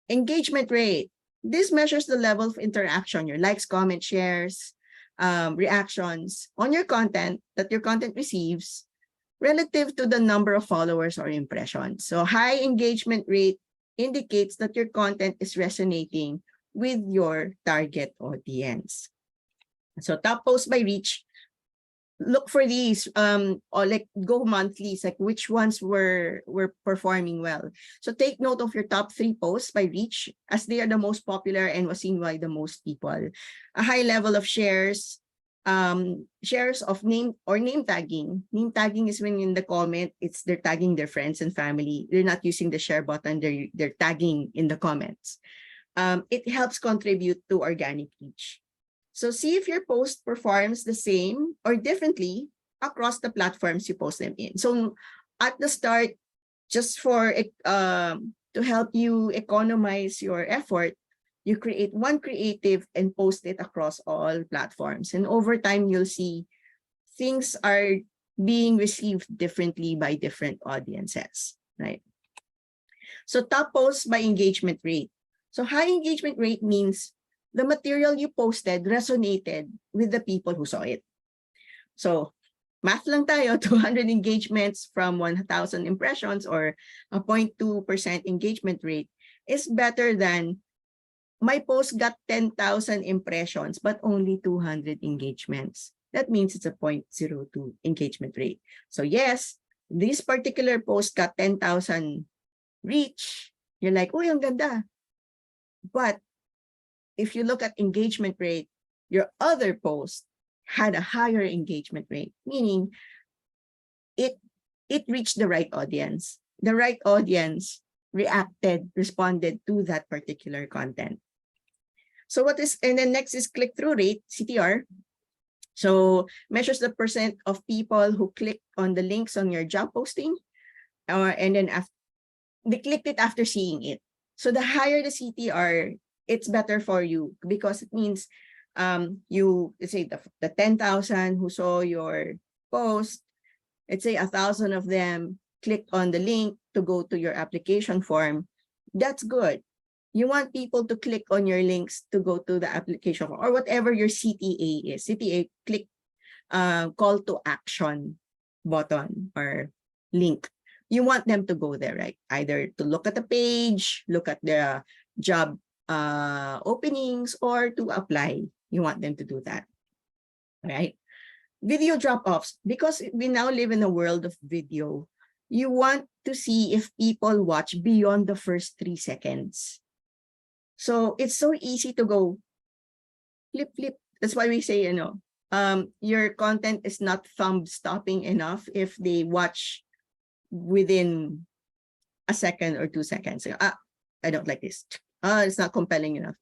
Engagement rate. This measures the level of interaction, your likes, comments, shares, reactions on your content that your content receives relative to the number of followers or impressions. So high engagement rate indicates that your content is resonating with your target audience. So top posts by reach, look for these or like go monthly, like which ones were performing well. So take note of your top 3 posts by reach as they are the most popular and was seen by the most people. A high level of shares, shares of name tagging. Name tagging is when in the comment they're tagging their friends and family. They're not using the share button, they're tagging in the comments. It helps contribute to organic reach. So see if your post performs the same or differently across the platforms you post them in. So at the start, just for to help you economize your effort, you create one creative and post it across all platforms. And over time, you'll see things are being received differently by different audiences, right? So top posts by engagement rate. So high engagement rate means the material you posted resonated with the people who saw it. So math lang tayo, 200 engagements from 1,000 impressions or a 0.2% engagement rate is better than my post got 10,000 impressions but only 200 engagements. That means it's a 0.02 engagement rate. So yes, this particular post got 10,000 reach. You're like, oh, ang ganda. But if you look at engagement rate, your other post had a higher engagement rate, meaning it reached the right audience. The right audience responded to that particular content. So and then next is click-through rate, CTR. So measures the percent of people who click on the links on your job posting, and then they clicked it after seeing it. So the higher the CTR, it's better for you because it means let's say the 10,000 who saw your post, let's say 1,000 of them clicked on the link to go to your application form. That's good. You want people to click on your links to go to the application form or whatever your CTA is. CTA, click call to action button or link. You want them to go there, right? Either to look at the page, look at the job openings, or to apply. You want them to do that, right? Video drop-offs. Because we now live in a world of video, you want to see if people watch beyond the first 3 seconds. So it's so easy to go flip. That's why we say, your content is not thumb stopping enough if they watch within a second or 2 seconds. I don't like this. It's not compelling enough.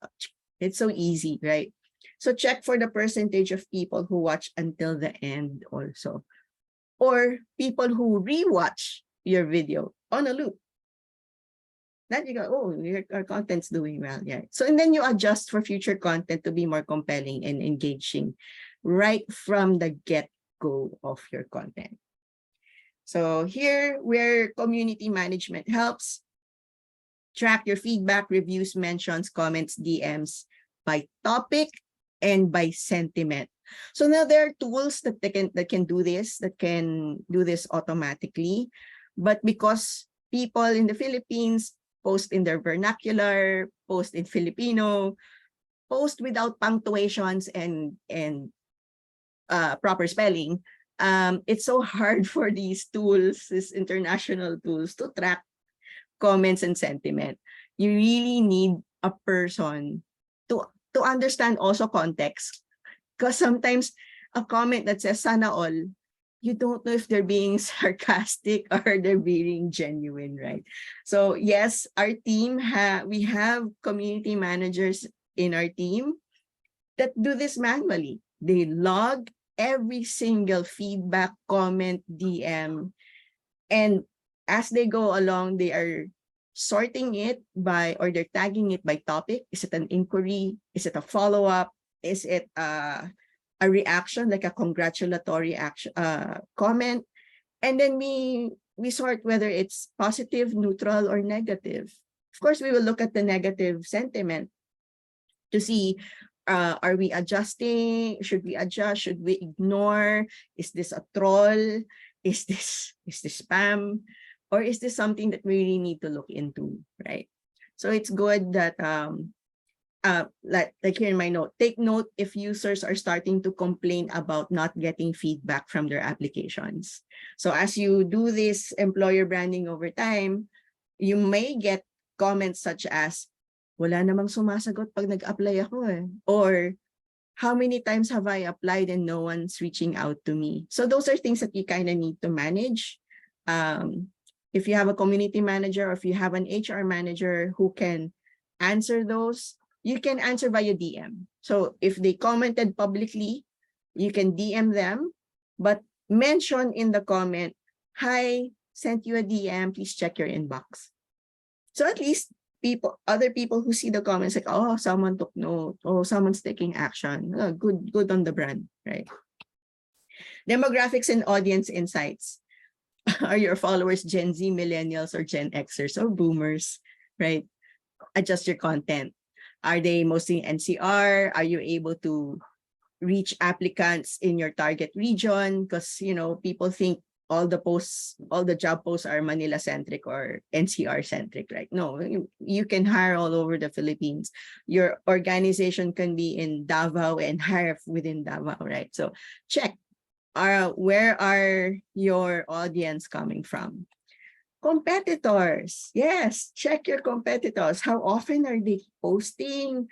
It's so easy, right? So check for the percentage of people who watch until the end also, or people who rewatch your video on a loop. That you go, oh, our content's doing well, yeah. So, and then you adjust for future content to be more compelling and engaging right from the get-go of your content. So here, where community management helps, track your feedback, reviews, mentions, comments, DMs by topic and by sentiment. So now there are tools that can do this, automatically. But because people in the Philippines post in their vernacular, post in Filipino, post without punctuations and proper spelling, it's so hard for these tools, these international tools, to track comments and sentiment. You really need a person to understand also context. Because sometimes a comment that says sana all, you don't know if they're being sarcastic or they're being genuine, right? So yes, our team, we have community managers in our team that do this manually. They log every single feedback, comment, DM, and as they go along, they are sorting it by, or they're tagging it by topic. Is it an inquiry? Is it a follow-up? Is it a reaction, like a congratulatory action, comment? And then we sort whether it's positive, neutral, or negative. Of course, we will look at the negative sentiment to see, are we adjusting? Should we adjust? Should we ignore? Is this a troll? Is this spam? Or is this something that we really need to look into, right? So it's good that like here in my note, take note if users are starting to complain about not getting feedback from their applications. So as you do this employer branding over time, you may get comments such as, wala namang sumasagot pag nag-apply ako eh. Or, how many times have I applied and no one's reaching out to me? So those are things that you kind of need to manage. If you have a community manager, or if you have an HR manager who can answer those, you can answer via DM. So if they commented publicly, you can DM them, but mention in the comment, hi, sent you a DM, please check your inbox. So at least other people who see the comments like, oh, someone took note, oh, someone's taking action. Oh, good on the brand, right? Demographics and audience insights. Are your followers Gen Z, millennials, or Gen Xers, or boomers, right? Adjust your content. Are they mostly NCR? Are you able to reach applicants in your target region? Because, you know, people think all the job posts are Manila centric or NCR centric, right? No, you can hire all over the Philippines. Your organization can be in Davao and hire within Davao, right? So check, where are your audience coming from? Competitors, yes, check your competitors. How often are they posting?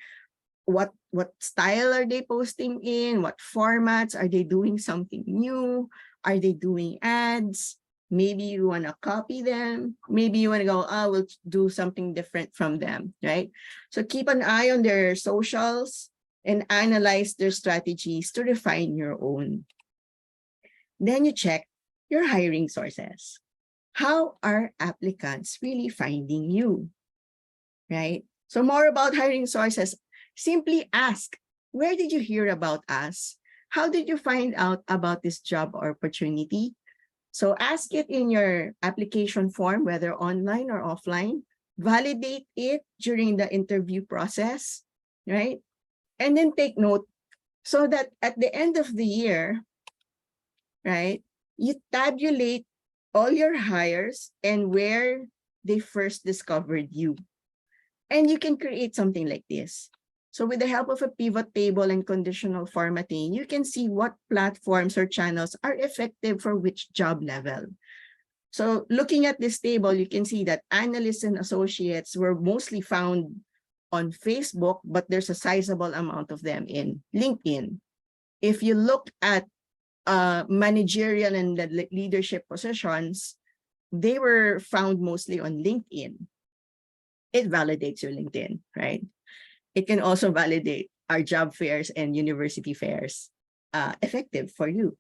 What style are they posting in? What formats? Are they doing something new? Are they doing ads? Maybe you want to copy them. Maybe you want to go, we'll do something different from them, right? So keep an eye on their socials and analyze their strategies to refine your own. Then you check your hiring sources. How are applicants really finding you, right? So more about hiring sources. Simply ask, where did you hear about us? How did you find out about this job opportunity? So ask it in your application form, whether online or offline. Validate it during the interview process, right? And then take note so that at the end of the year, right, you tabulate all your hires and where they first discovered you. And you can create something like this. So with the help of a pivot table and conditional formatting, you can see what platforms or channels are effective for which job level. So looking at this table, you can see that analysts and associates were mostly found on Facebook, but there's a sizable amount of them in LinkedIn. If you look at managerial and leadership positions, they were found mostly on LinkedIn. It validates your LinkedIn, right? It can also validate our job fairs and university fairs effective for you.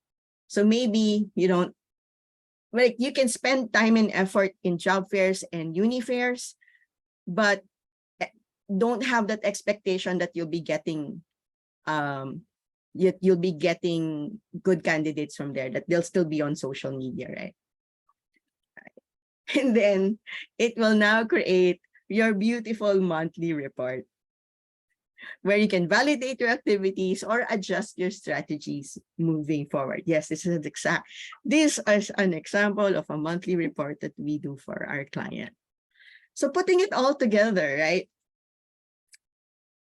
So maybe you don't, like, you can spend time and effort in job fairs and uni fairs, but don't have that expectation that you'll be getting you'll be getting good candidates from there, that they'll still be on social media, right? And then it will now create your beautiful monthly report where you can validate your activities or adjust your strategies moving forward. Yes, this is an example of a monthly report that we do for our client. So putting it all together, right?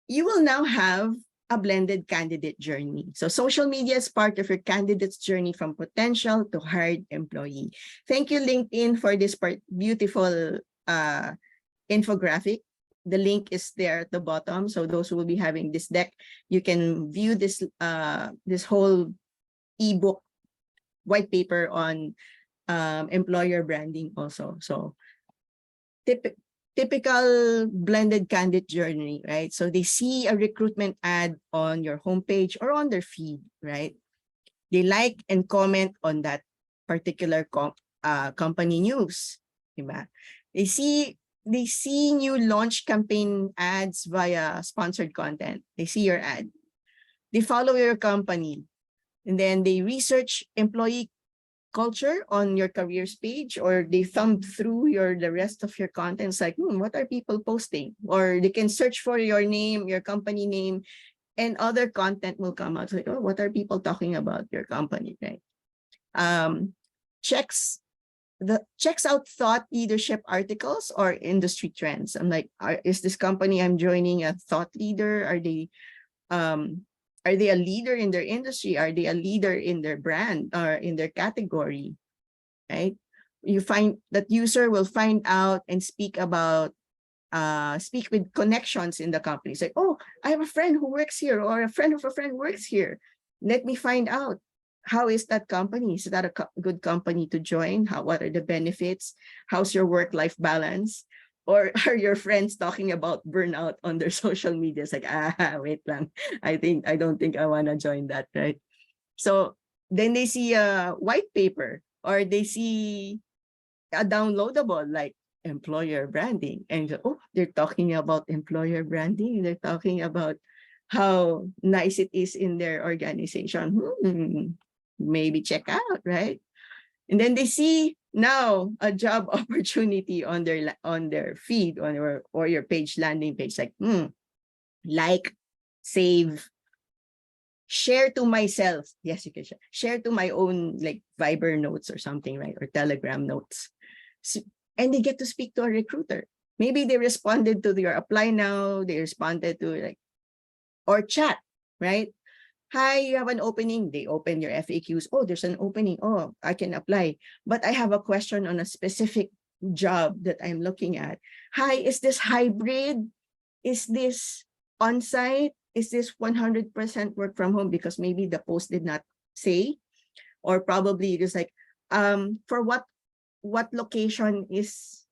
You will now have a blended candidate journey. So social media is part of your candidate's journey from potential to hired employee. Thank you, LinkedIn, for this beautiful infographic. The link is there at the bottom. So those who will be having this deck, you can view this this whole ebook white paper on employer branding also. So typical blended candidate journey, right? So they see a recruitment ad on your homepage or on their feed, right? They like and comment on that particular company news, diba? They see new launch campaign ads via sponsored content. They see your ad. They follow your company, and then they research employee culture on your careers page, or they thumb through the rest of your contents, like, what are people posting? Or they can search for your name, your company name, and other content will come out, like, oh, what are people talking about your company, right? Checks out thought leadership articles or industry trends. I'm like, is this company I'm joining a thought leader? Are they a leader in their industry? Are they a leader in their brand or in their category, right? You find that user will find out and speak with connections in the company. Say, oh, I have a friend who works here, or a friend of a friend works here. Let me find out. How is that company? Is that a good company to join? What are the benefits? How's your work-life balance? Or are your friends talking about burnout on their social media? It's like, wait lang. I don't think I want to join that, right? So then they see a white paper, or they see a downloadable like employer branding, and oh, they're talking about employer branding. They're talking about how nice it is in their organization. Maybe check out, right? And then they see now a job opportunity on their feed, or your page, landing page, like, save, share to myself. Yes, you can share to my own, like, Viber notes or something, right? Or Telegram notes. So, and they get to speak to a recruiter. Maybe they responded to your apply now. They responded to, or chat, right? Hi, you have an opening. They open your FAQs. Oh, there's an opening. Oh, I can apply. But I have a question on a specific job that I'm looking at. Hi, is this hybrid? Is this on-site? Is this 100% work from home? Because maybe the post did not say, or probably just like, for what location is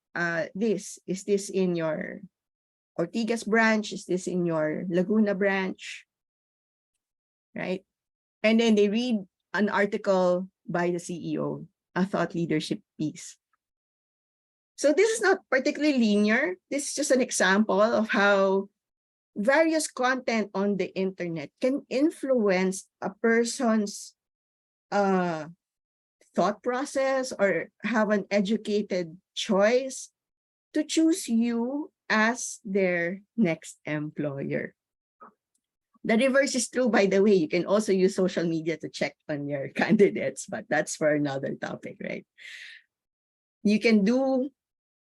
this? Is this in your Ortigas branch? Is this in your Laguna branch? Right? And then they read an article by the CEO, a thought leadership piece. So this is not particularly linear. This is just an example of how various content on the internet can influence a person's thought process, or have an educated choice to choose you as their next employer. The reverse is true, by the way. You can also use social media to check on your candidates, but that's for another topic, right? You can do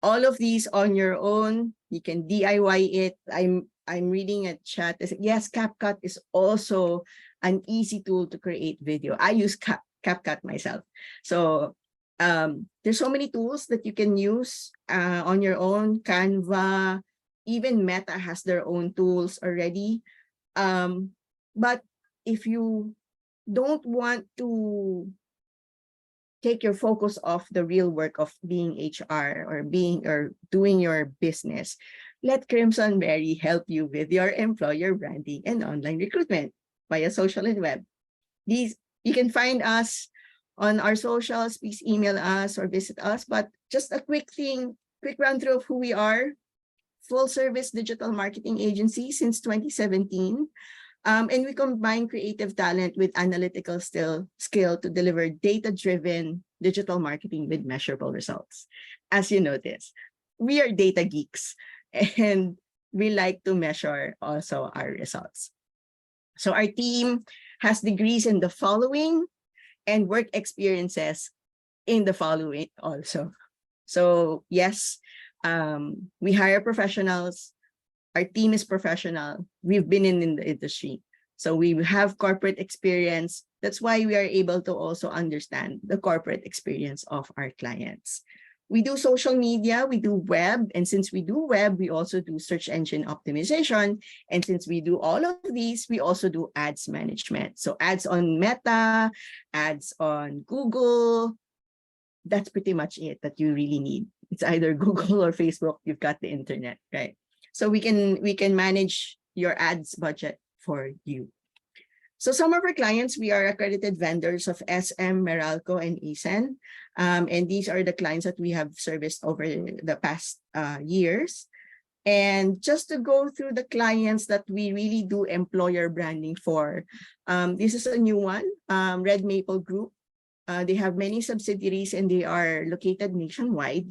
all of these on your own. You can DIY it. I'm reading a chat. Yes, CapCut is also an easy tool to create video. I use CapCut myself. So there's so many tools that you can use on your own. Canva, even Meta has their own tools already. But if you don't want to take your focus off the real work of being HR or doing your business, let Crimsonberry help you with your employer branding and online recruitment via social and web. You can find us on our socials. Please email us or visit us. But just a quick run through of who we are. Full service digital marketing agency since 2017. And we combine creative talent with analytical skill to deliver data-driven digital marketing with measurable results. As you notice, we are data geeks and we like to measure also our results. So our team has degrees in the following and work experiences in the following also. So yes, we hire professionals. Our team is professional. We've been in the industry. So we have corporate experience. That's why we are able to also understand the corporate experience of our clients. We do social media, we do web. And since we do web, we also do search engine optimization. And since we do all of these, we also do ads management. So ads on Meta, ads on Google. That's pretty much it that you really need. It's either Google or Facebook. You've got the internet, right? So we can manage your ads budget for you. So some of our clients, we are accredited vendors of SM, Meralco, and ESEN. And these are the clients that we have serviced over the past years. And just to go through the clients that we really do employer branding for, this is a new one, Red Maple Group. They have many subsidiaries and they are located nationwide.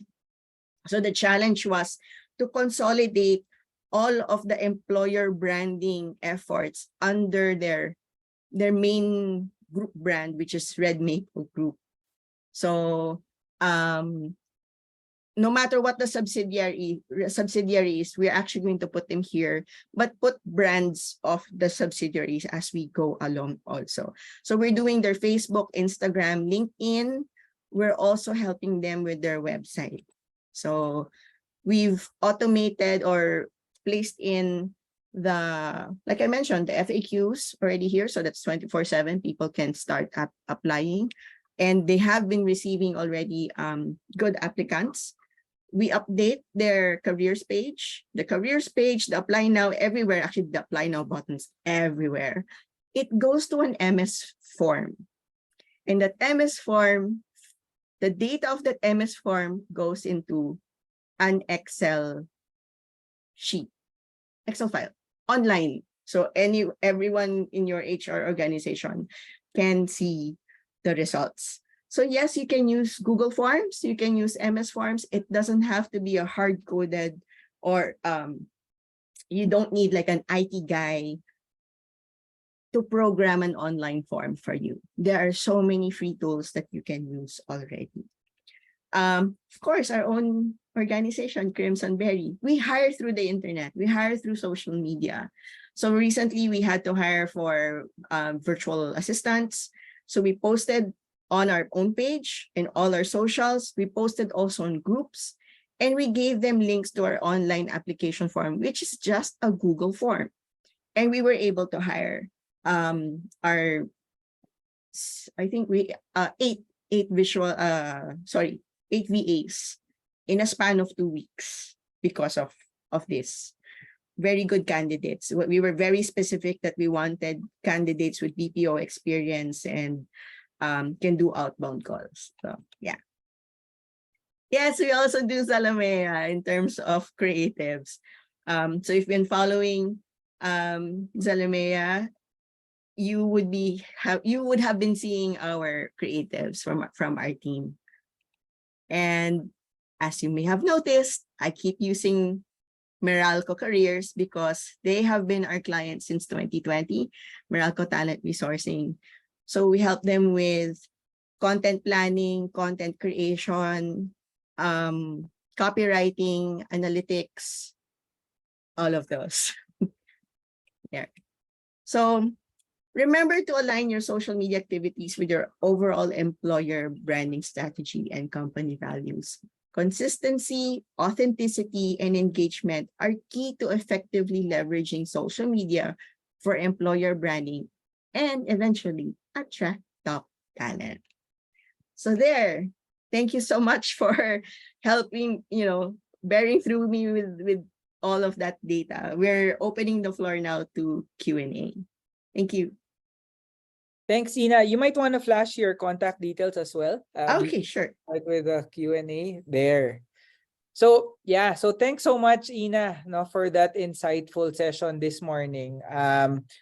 So the challenge was to consolidate all of the employer branding efforts under their main group brand, which is Red Maple Group. So no matter what the subsidiary is, we're actually going to put them here, but put brands of the subsidiaries as we go along also. So we're doing their Facebook, Instagram, LinkedIn. We're also helping them with their website. So we've automated or placed in like I mentioned, the FAQs already here. So that's 24/7. People can start applying, and they have been receiving already good applicants. We update their careers page, the apply now everywhere, actually the apply now buttons everywhere. It goes to an MS form. And that MS form, the data of that MS form goes into an Excel sheet, Excel file, online. So everyone in your HR organization can see the results. So yes, you can use Google Forms, you can use MS Forms. It doesn't have to be a hard-coded or you don't need like an IT guy to program an online form for you. There are so many free tools that you can use already. Of course, our own organization, Crimsonberry, we hire through the internet, we hire through social media. So recently we had to hire for virtual assistants. So we posted on our own page and all our socials. We posted also on groups, and we gave them links to our online application form, which is just a Google form. And we were able to hire eight VAs in a span of 2 weeks because of this. Very good candidates. We were very specific that we wanted candidates with BPO experience and can do outbound calls. So yeah. Yes, we also do Zalamea in terms of creatives. So if you've been following Zalamea, you would have been seeing our creatives from our team. And as you may have noticed, I keep using Meralco Careers because they have been our clients since 2020, Meralco Talent Resourcing. So we help them with content planning, content creation, copywriting, analytics, all of those. There. So remember to align your social media activities with your overall employer branding strategy and company values. Consistency, authenticity, and engagement are key to effectively leveraging social media for employer branding and eventually attract top talent. So there, thank you so much for helping, bearing through me with all of that data. We're opening the floor now to Q&A. Thank you. Thanks, Ina. You might want to flash your contact details as well. Okay, sure. Right with the Q&A there. So yeah, so thanks so much, Ina, no, for that insightful session this morning.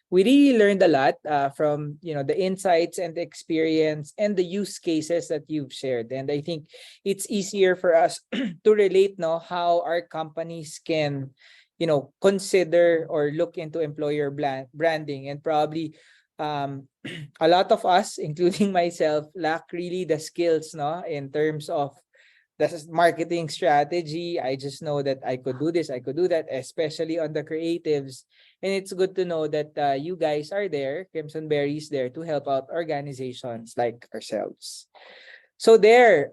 We really learned a lot from the insights and the experience and the use cases that you've shared, and I think it's easier for us to relate, no, how our companies can, consider or look into employer branding, and probably a lot of us, including myself, lack really the skills, no, in terms of the marketing strategy. I just know that I could do this, I could do that, especially on the creatives. And it's good to know that you guys are there, Crimsonberry is there to help out organizations like ourselves. So there.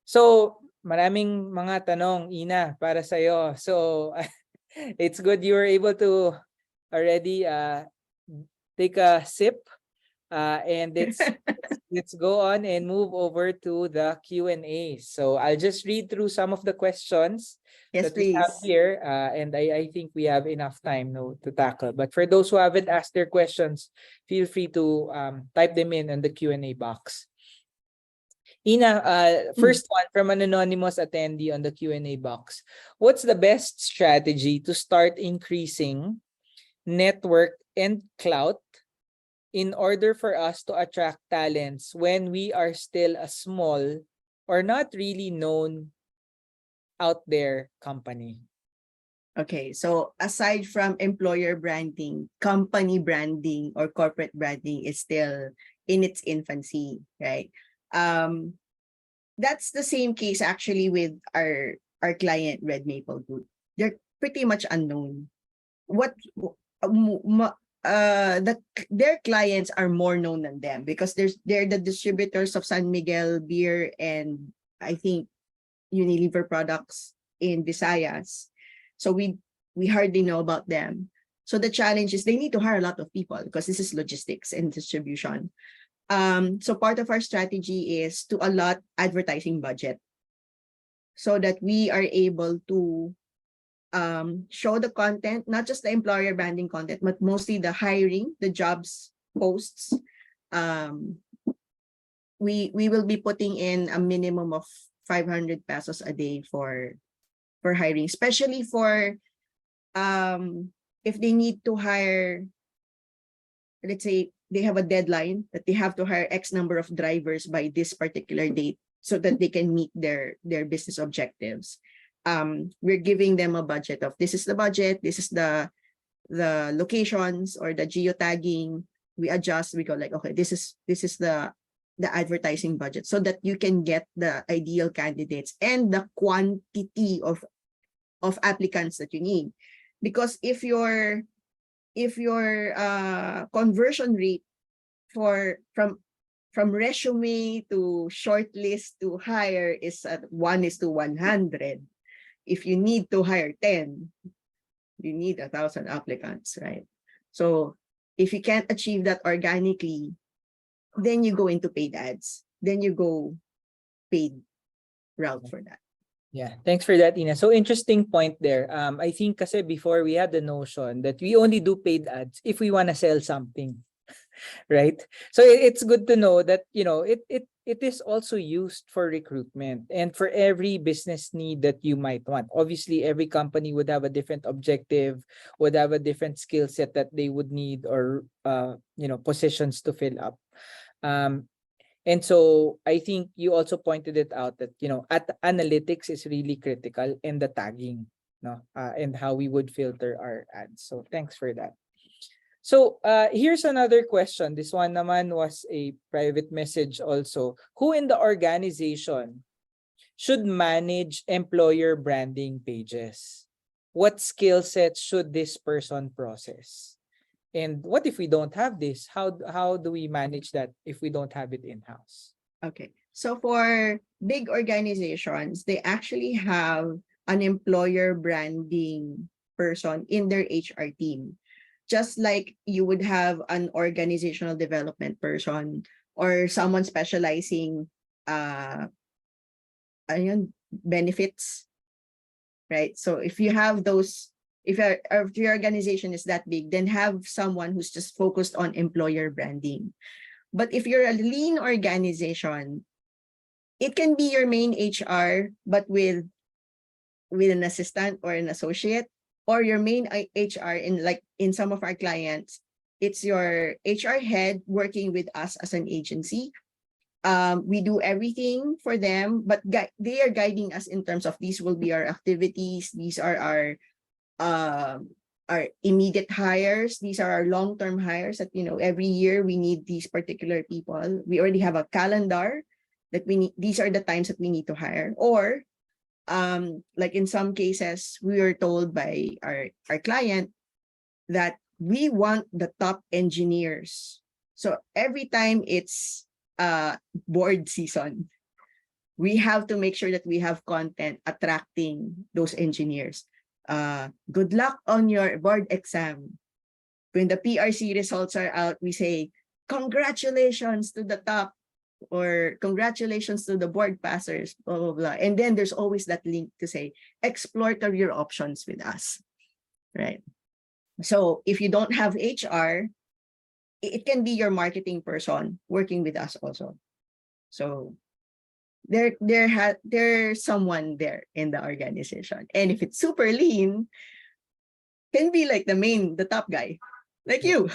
So maraming mga tanong, Ina, para sa'yo. So it's good you were able to already take a sip. And let's go on and move over to the Q&A. So I'll just read through some of the questions Yes, that we have please. here, and I think we have enough time, no, to tackle. But for those who haven't asked their questions, feel free to type them in the Q&A box. Ina, first one from an anonymous attendee on the Q&A box. What's the best strategy to start increasing network and clout in order for us to attract talents when we are still a small or not really known out there company? Okay, so aside from employer branding, company branding or corporate branding is still in its infancy, right? That's the same case actually with our client Red Maple Group. They're pretty much unknown. Their clients are more known than them because they're the distributors of San Miguel beer and I think Unilever products in Visayas. So we hardly know about them. So the challenge is they need to hire a lot of people because this is logistics and distribution. So part of our strategy is to allot advertising budget so that we are able to show the content, not just the employer branding content, but mostly the hiring, the jobs posts. We will be putting in a minimum of 500 pesos a day for hiring, especially for if they need to hire, let's say they have a deadline that they have to hire X number of drivers by this particular date so that they can meet their business objectives. We're giving them a budget of this is the budget, this is the locations or the geotagging. We adjust, we go like, okay, this is the advertising budget so that you can get the ideal candidates and the quantity of applicants that you need. Because if your conversion rate from resume to shortlist to hire is at 1:100, if you need to hire 10, you need 1,000 applicants, right? So if you can't achieve that organically, then you go into paid ads. Then you go paid route for that. Yeah, thanks for that, Ina. So interesting point there. I think kasi before we had the notion that we only do paid ads if we want to sell something, right? So it's good to know that it is also used for recruitment and for every business need that you might want. Obviously, every company would have a different objective, would have a different skill set that they would need or positions to fill up. And so I think you also pointed it out that at analytics is really critical in the tagging, and how we would filter our ads. So thanks for that. So here's another question. This one naman was a private message also. Who in the organization should manage employer branding pages? What skill sets should this person process? And what if we don't have this? How do we manage that if we don't have it in-house? Okay. So for big organizations, they actually have an employer branding person in their HR team. Just like you would have an organizational development person or someone specializing uh, benefits, right? So if you have those, if your organization is that big, then have someone who's just focused on employer branding. But if you're a lean organization, it can be your main HR, but with an assistant or an associate, or your main HR in some of our clients, it's your HR head working with us as an agency. We do everything for them, but they are guiding us in terms of these will be our activities. These are our immediate hires. These are our long-term hires that, every year we need these particular people. We already have a calendar that we need. These are the times that we need to hire. Or like in some cases, we were told by our client that we want the top engineers. So every time it's board season, we have to make sure that we have content attracting those engineers. Good luck on your board exam. When the PRC results are out, we say, congratulations to the top, or congratulations to the board passers, blah, blah, blah. And then there's always that link to say, explore career options with us, right? So if you don't have HR, it can be your marketing person working with us also. So there's someone there in the organization. And if it's super lean, can be like the top guy, like you.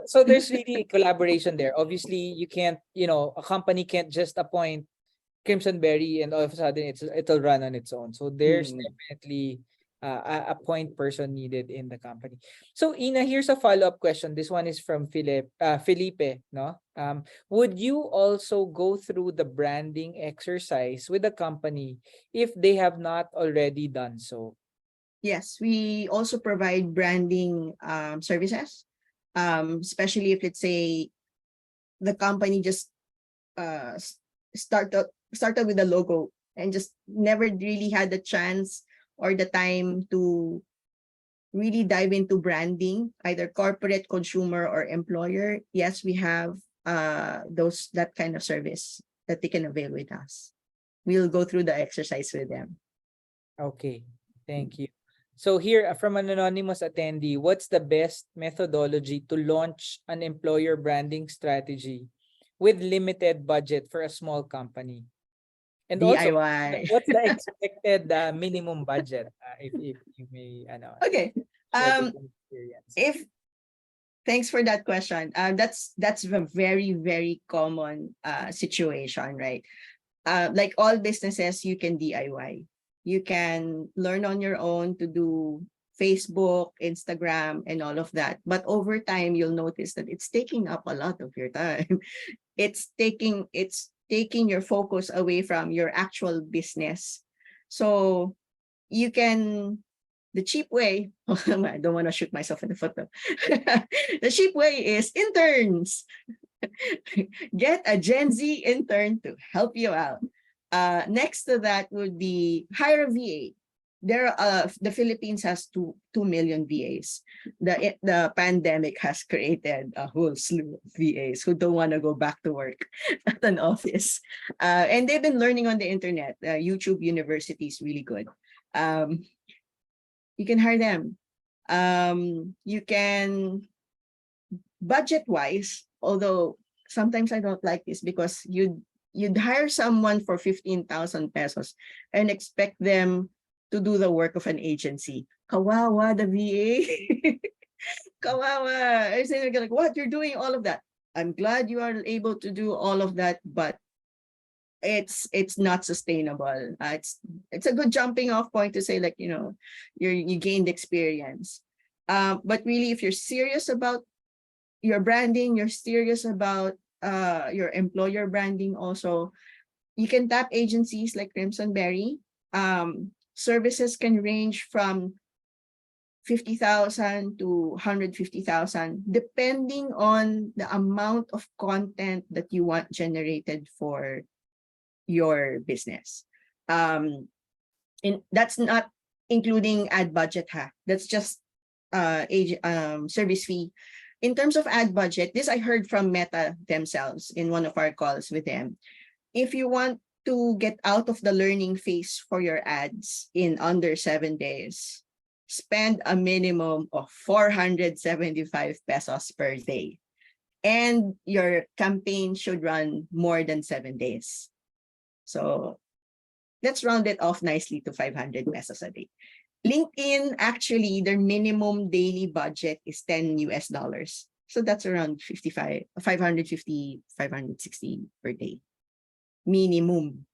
So there's really collaboration there. Obviously, you can't, a company can't just appoint Crimsonberry and all of a sudden it'll run on its own. So there's definitely a point person needed in the company. So Ina, here's a follow-up question. This one is from Felipe, no? Would you also go through the branding exercise with the company if they have not already done so? Yes, we also provide branding services, especially if, let's say, the company just started with a logo and just never really had the chance or the time to really dive into branding, either corporate, consumer, or employer. Yes, we have that kind of service that they can avail with us. We'll go through the exercise with them. Okay, thank you. So here, from an anonymous attendee, what's the best methodology to launch an employer branding strategy with limited budget for a small company? And also, DIY. what's the expected minimum budget, if you may, Okay. Thanks for that question. That's a very, very common situation, right? Like all businesses, you can DIY. You can learn on your own to do Facebook, Instagram, and all of that. But over time, you'll notice that it's taking up a lot of your time. It's taking your focus away from your actual business. So you can, the cheap way, I don't want to shoot myself in the foot though. The cheap way is interns. Get a Gen Z intern to help you out. Next to that would be hire a VA. The Philippines has 2 million VAs. The pandemic has created a whole slew of VAs who don't want to go back to work at an office, and they've been learning on the internet. YouTube University is really good. You can hire them. You can, budget-wise, although sometimes I don't like this, because you'd hire someone for 15,000 pesos and expect them to do the work of an agency. Kawawa, the VA. Kawawa. I say, like, what? You're doing all of that. I'm glad you are able to do all of that, but it's not sustainable. It's a good jumping off point to say, like, you gained experience. But really, if you're serious about your branding, you're serious about your employer branding also, you can tap agencies like Crimsonberry. Services can range from 50,000 to 150,000, depending on the amount of content that you want generated for your business. And that's not including ad budget, that's just service fee. in terms of ad budget, this I heard from Meta themselves in one of our calls with them. If you want to get out of the learning phase for your ads in under 7 days, spend a minimum of 475 pesos per day. And your campaign should run more than 7 days. So let's round it off nicely to 500 pesos a day. LinkedIn, actually, their minimum daily budget is $10. So that's around 550, 560 per day. Minimum.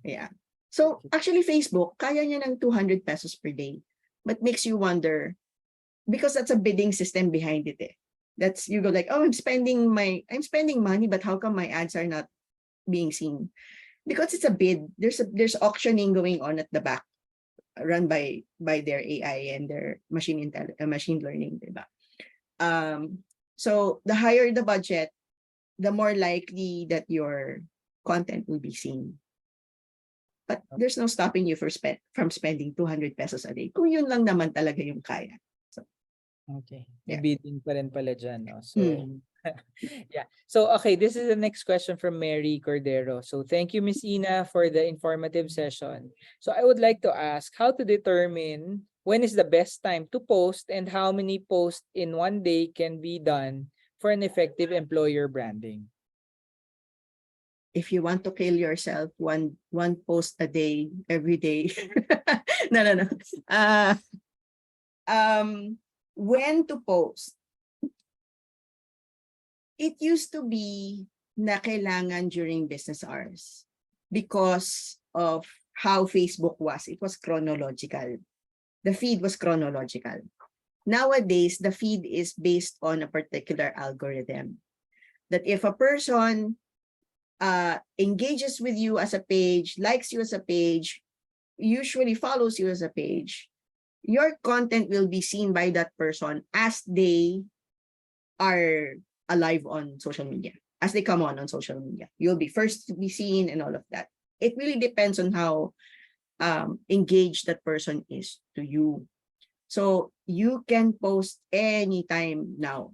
Yeah. So actually, Facebook, kaya niya ng 200 pesos per day. But makes you wonder, because that's a bidding system behind it. That's, you go like, oh, I'm spending money, but how come my ads are not being seen? Because it's a bid. There's auctioning going on at the back, run by their AI and their machine learning, diba? So the higher the budget, the more likely that your content will be seen. But there's no stopping you from spending 200 pesos a day. Kung yun lang naman talaga yung kaya. So, okay. Yeah. Bidding pa rin pala dyan, no? So, yeah. So, okay, this is the next question from Mary Cordero. So, thank you, Miss Ina, for the informative session. So, I would like to ask how to determine when is the best time to post and how many posts in one day can be done for an effective employer branding. If you want to kill yourself, one post a day, every day. No. When to post? It used to be na kailangan during business hours because of how Facebook was. It was chronological. The feed was chronological. Nowadays, the feed is based on a particular algorithm. That if a person engages with you as a page, likes you as a page, usually follows you as a page, your content will be seen by that person as they are alive on social media, as they come on social media. You'll be first to be seen and all of that. It really depends on how engaged that person is to you. So you can post anytime now,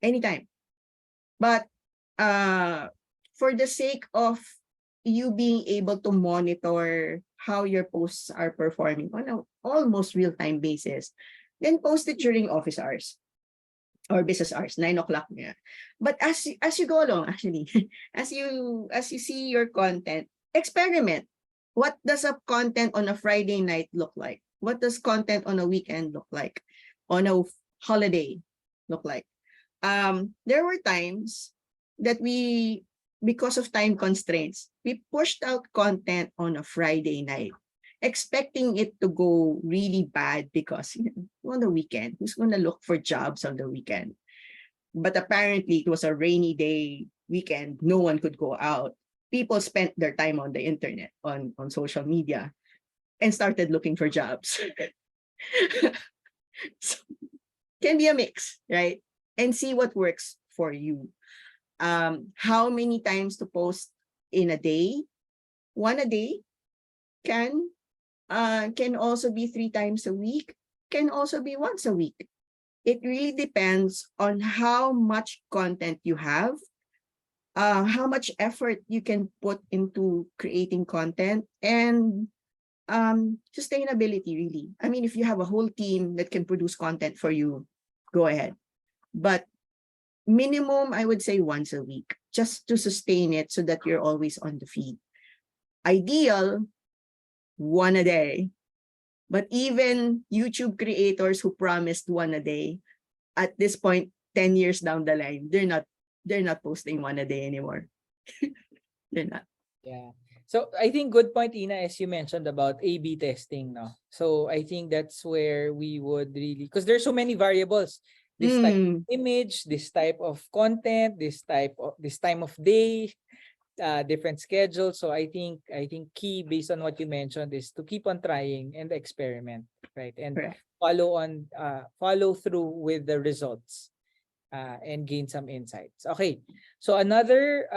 anytime. But for the sake of you being able to monitor how your posts are performing on an almost real-time basis, then post it during office hours or business hours, 9 o'clock. Yeah. But as you go along, actually, as you see your content, experiment. What does a content on a Friday night look like? What does content on a weekend look like? On a holiday look like? There were times that we, because of time constraints, we pushed out content on a Friday night, expecting it to go really bad because on the weekend, who's going to look for jobs on the weekend? But apparently it was a rainy day weekend. No one could go out. People spent their time on the internet, on social media, and started looking for jobs. So, can be a mix, right? And see what works for you. How many times to post in a day? One a day can also be 3 times a week, can also be once a week. It really depends on how much content you have, how much effort you can put into creating content, and sustainability, really. I mean, if you have a whole team that can produce content for you, go ahead. But minimum, I would say once a week, just to sustain it so that you're always on the feed. Ideal, one a day. But even YouTube creators who promised one a day, at this point, 10 years down the line, they're not posting one a day anymore. They're not. Yeah. So I think good point, Ina, as you mentioned about A/B testing, no? So I think that's where we would really, because there's so many variables. This type of image, this type of content, this time of day, different schedules. So I think key based on what you mentioned is to keep on trying and experiment, right? And Correct. follow through with the results. And gain some insights. Okay, so another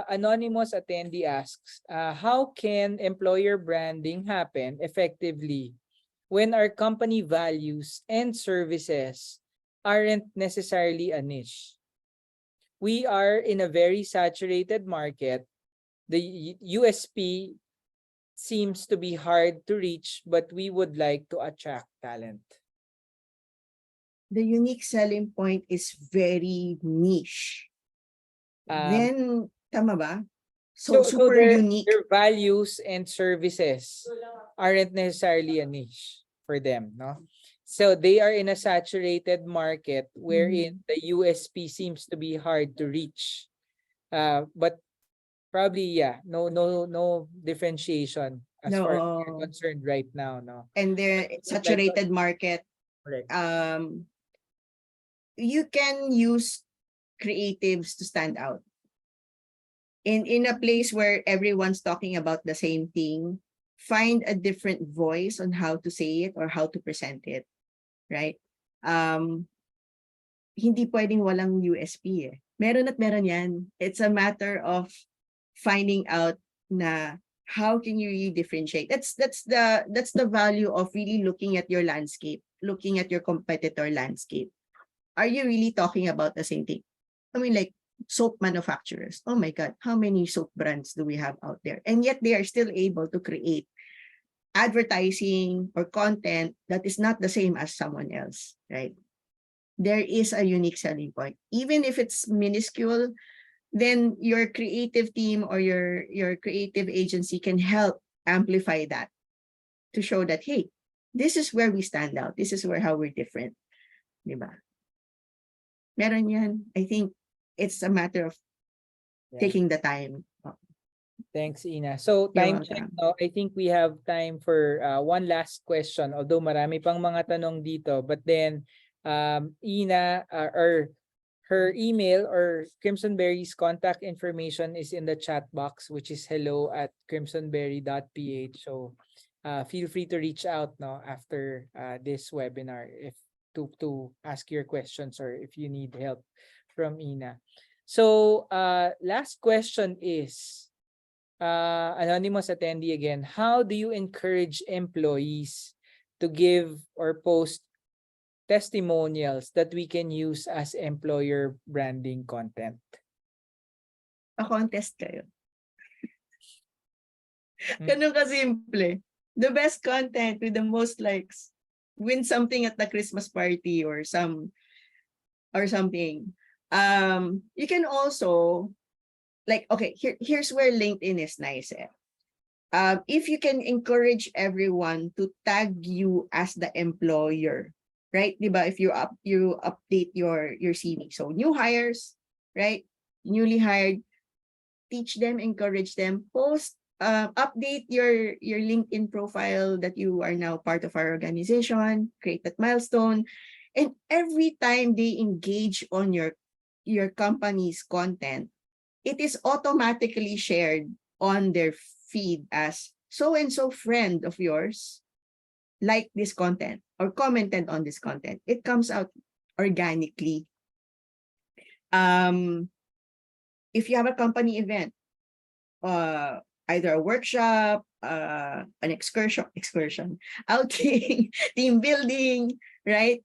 anonymous attendee asks, how can employer branding happen effectively when our company values and services aren't necessarily a niche. We are in a very saturated market. The USP seems to be hard to reach, but we would like to attract talent. The unique selling point is very niche. Then, tama ba? So So super unique. their values and services aren't necessarily a niche for them, no? So they are in a saturated market wherein the USP seems to be hard to reach. But probably, yeah, no differentiation as far as we're No. concerned right now, no. And the But we would like to- saturated market, Correct. you can use creatives to stand out. In a place where everyone's talking about the same thing, find a different voice on how to say it or how to present it, right? Hindi pwedeng walang USP eh. Meron at meron yan. It's a matter of finding out na how can you really differentiate. That's the value of really looking at your landscape, looking at your competitor landscape. Are you really talking about the same thing? I mean, like soap manufacturers. Oh my God, how many soap brands do we have out there? And yet they are still able to create advertising or content that is not the same as someone else, right? There is a unique selling point. Even if it's minuscule, then your creative team or your creative agency can help amplify that to show that, hey, this is where we stand out. This is where how we're different. Diba? Meron yan. I think it's a matter of taking the time. Thanks, Ina. So You're time check, welcome. no? I think we have time for one last question, although marami pang mga tanong dito. But then, Ina, or her email or Crimsonberry's contact information is in the chat box, which is hello@crimsonberry.ph. So feel free to reach out, no, after this webinar if to ask your questions or if you need help from Ina. So last question is, anonymous attendee again, how do you encourage employees to give or post testimonials that we can use as employer branding content? Pa-contest kayo. Ganun kasimple. The best content with the most likes win something at the Christmas party or something. You can also, like, okay, here's where LinkedIn is nice. If you can encourage everyone to tag you as the employer, right? Diba? If you update your CV. So new hires, right? Newly hired, teach them, encourage them, post, update your LinkedIn profile that you are now part of our organization, create that milestone. And every time they engage on your company's content, it is automatically shared on their feed as so-and-so friend of yours like this content or commented on this content. It comes out organically. If you have a company event, either a workshop, an excursion, outing, team building, right?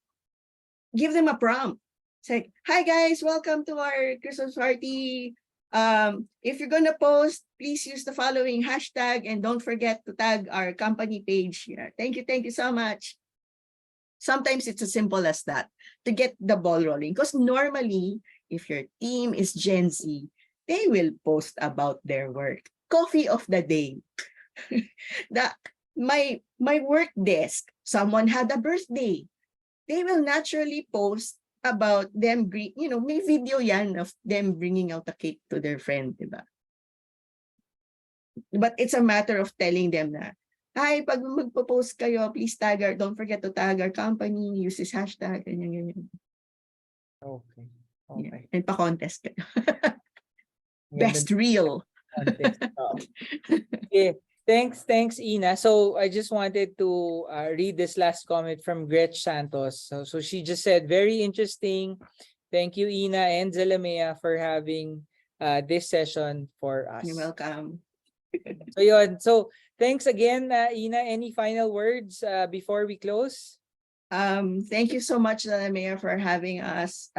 Give them a prompt. It's like, hi guys, welcome to our Christmas party. If you're gonna post, please use the following hashtag and don't forget to tag our company page. Yeah, thank you so much. Sometimes it's as simple as that to get the ball rolling. Because normally, if your team is Gen Z, they will post about their work. Coffee of the day. My work desk, someone had a birthday. They will naturally post about them, may video yan of them bringing out a cake to their friend, diba? But it's a matter of telling them na, hi, pag magpo-post kayo, please tag our, don't forget to tag our company, use this hashtag, ganyan. Okay. Yeah. And pa-contest kayo. Ganda Best reel. contest. Okay. Thanks, Ina. So I just wanted to read this last comment from Gretch Santos. So she just said, very interesting. Thank you, Ina and Zalamea, for having this session for us. You're welcome. So yun. So thanks again, Ina. Any final words before we close? Thank you so much, Zalamea, for having us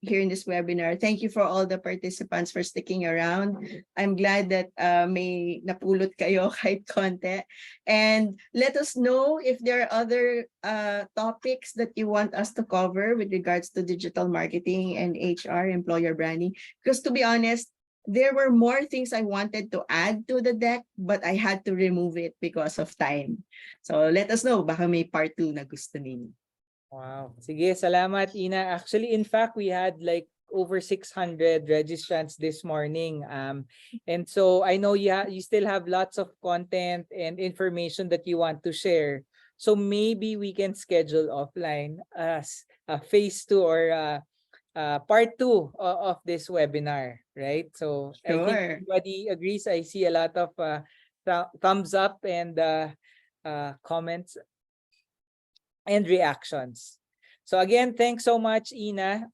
here in this webinar. Thank you for all the participants for sticking around. I'm glad that may napulot kayo kahit konti. And let us know if there are other topics that you want us to cover with regards to digital marketing and HR, employer branding. Because to be honest, there were more things I wanted to add to the deck, but I had to remove it because of time. So let us know, baka may part 2 na gusto ninyo. Wow. Sige, salamat, Ina. Actually, in fact, we had like over 600 registrants this morning. And so I know you still have lots of content and information that you want to share. So maybe we can schedule offline as a phase 2 or part 2 of this webinar, right? So I think Sure. everybody agrees. I see a lot of thumbs up and comments and reactions. So again, thanks so much, Ina,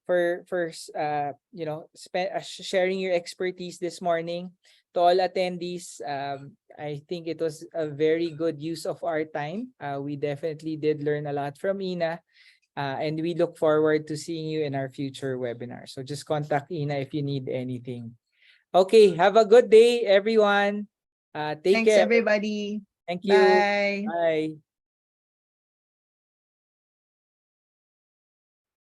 for sharing your expertise this morning. To all attendees, I think it was a very good use of our time. We definitely did learn a lot from Ina. And we look forward to seeing you in our future webinars. So just contact Ina if you need anything. Okay, have a good day, everyone. Take Thanks, care. everybody. Thank you. Bye. Bye.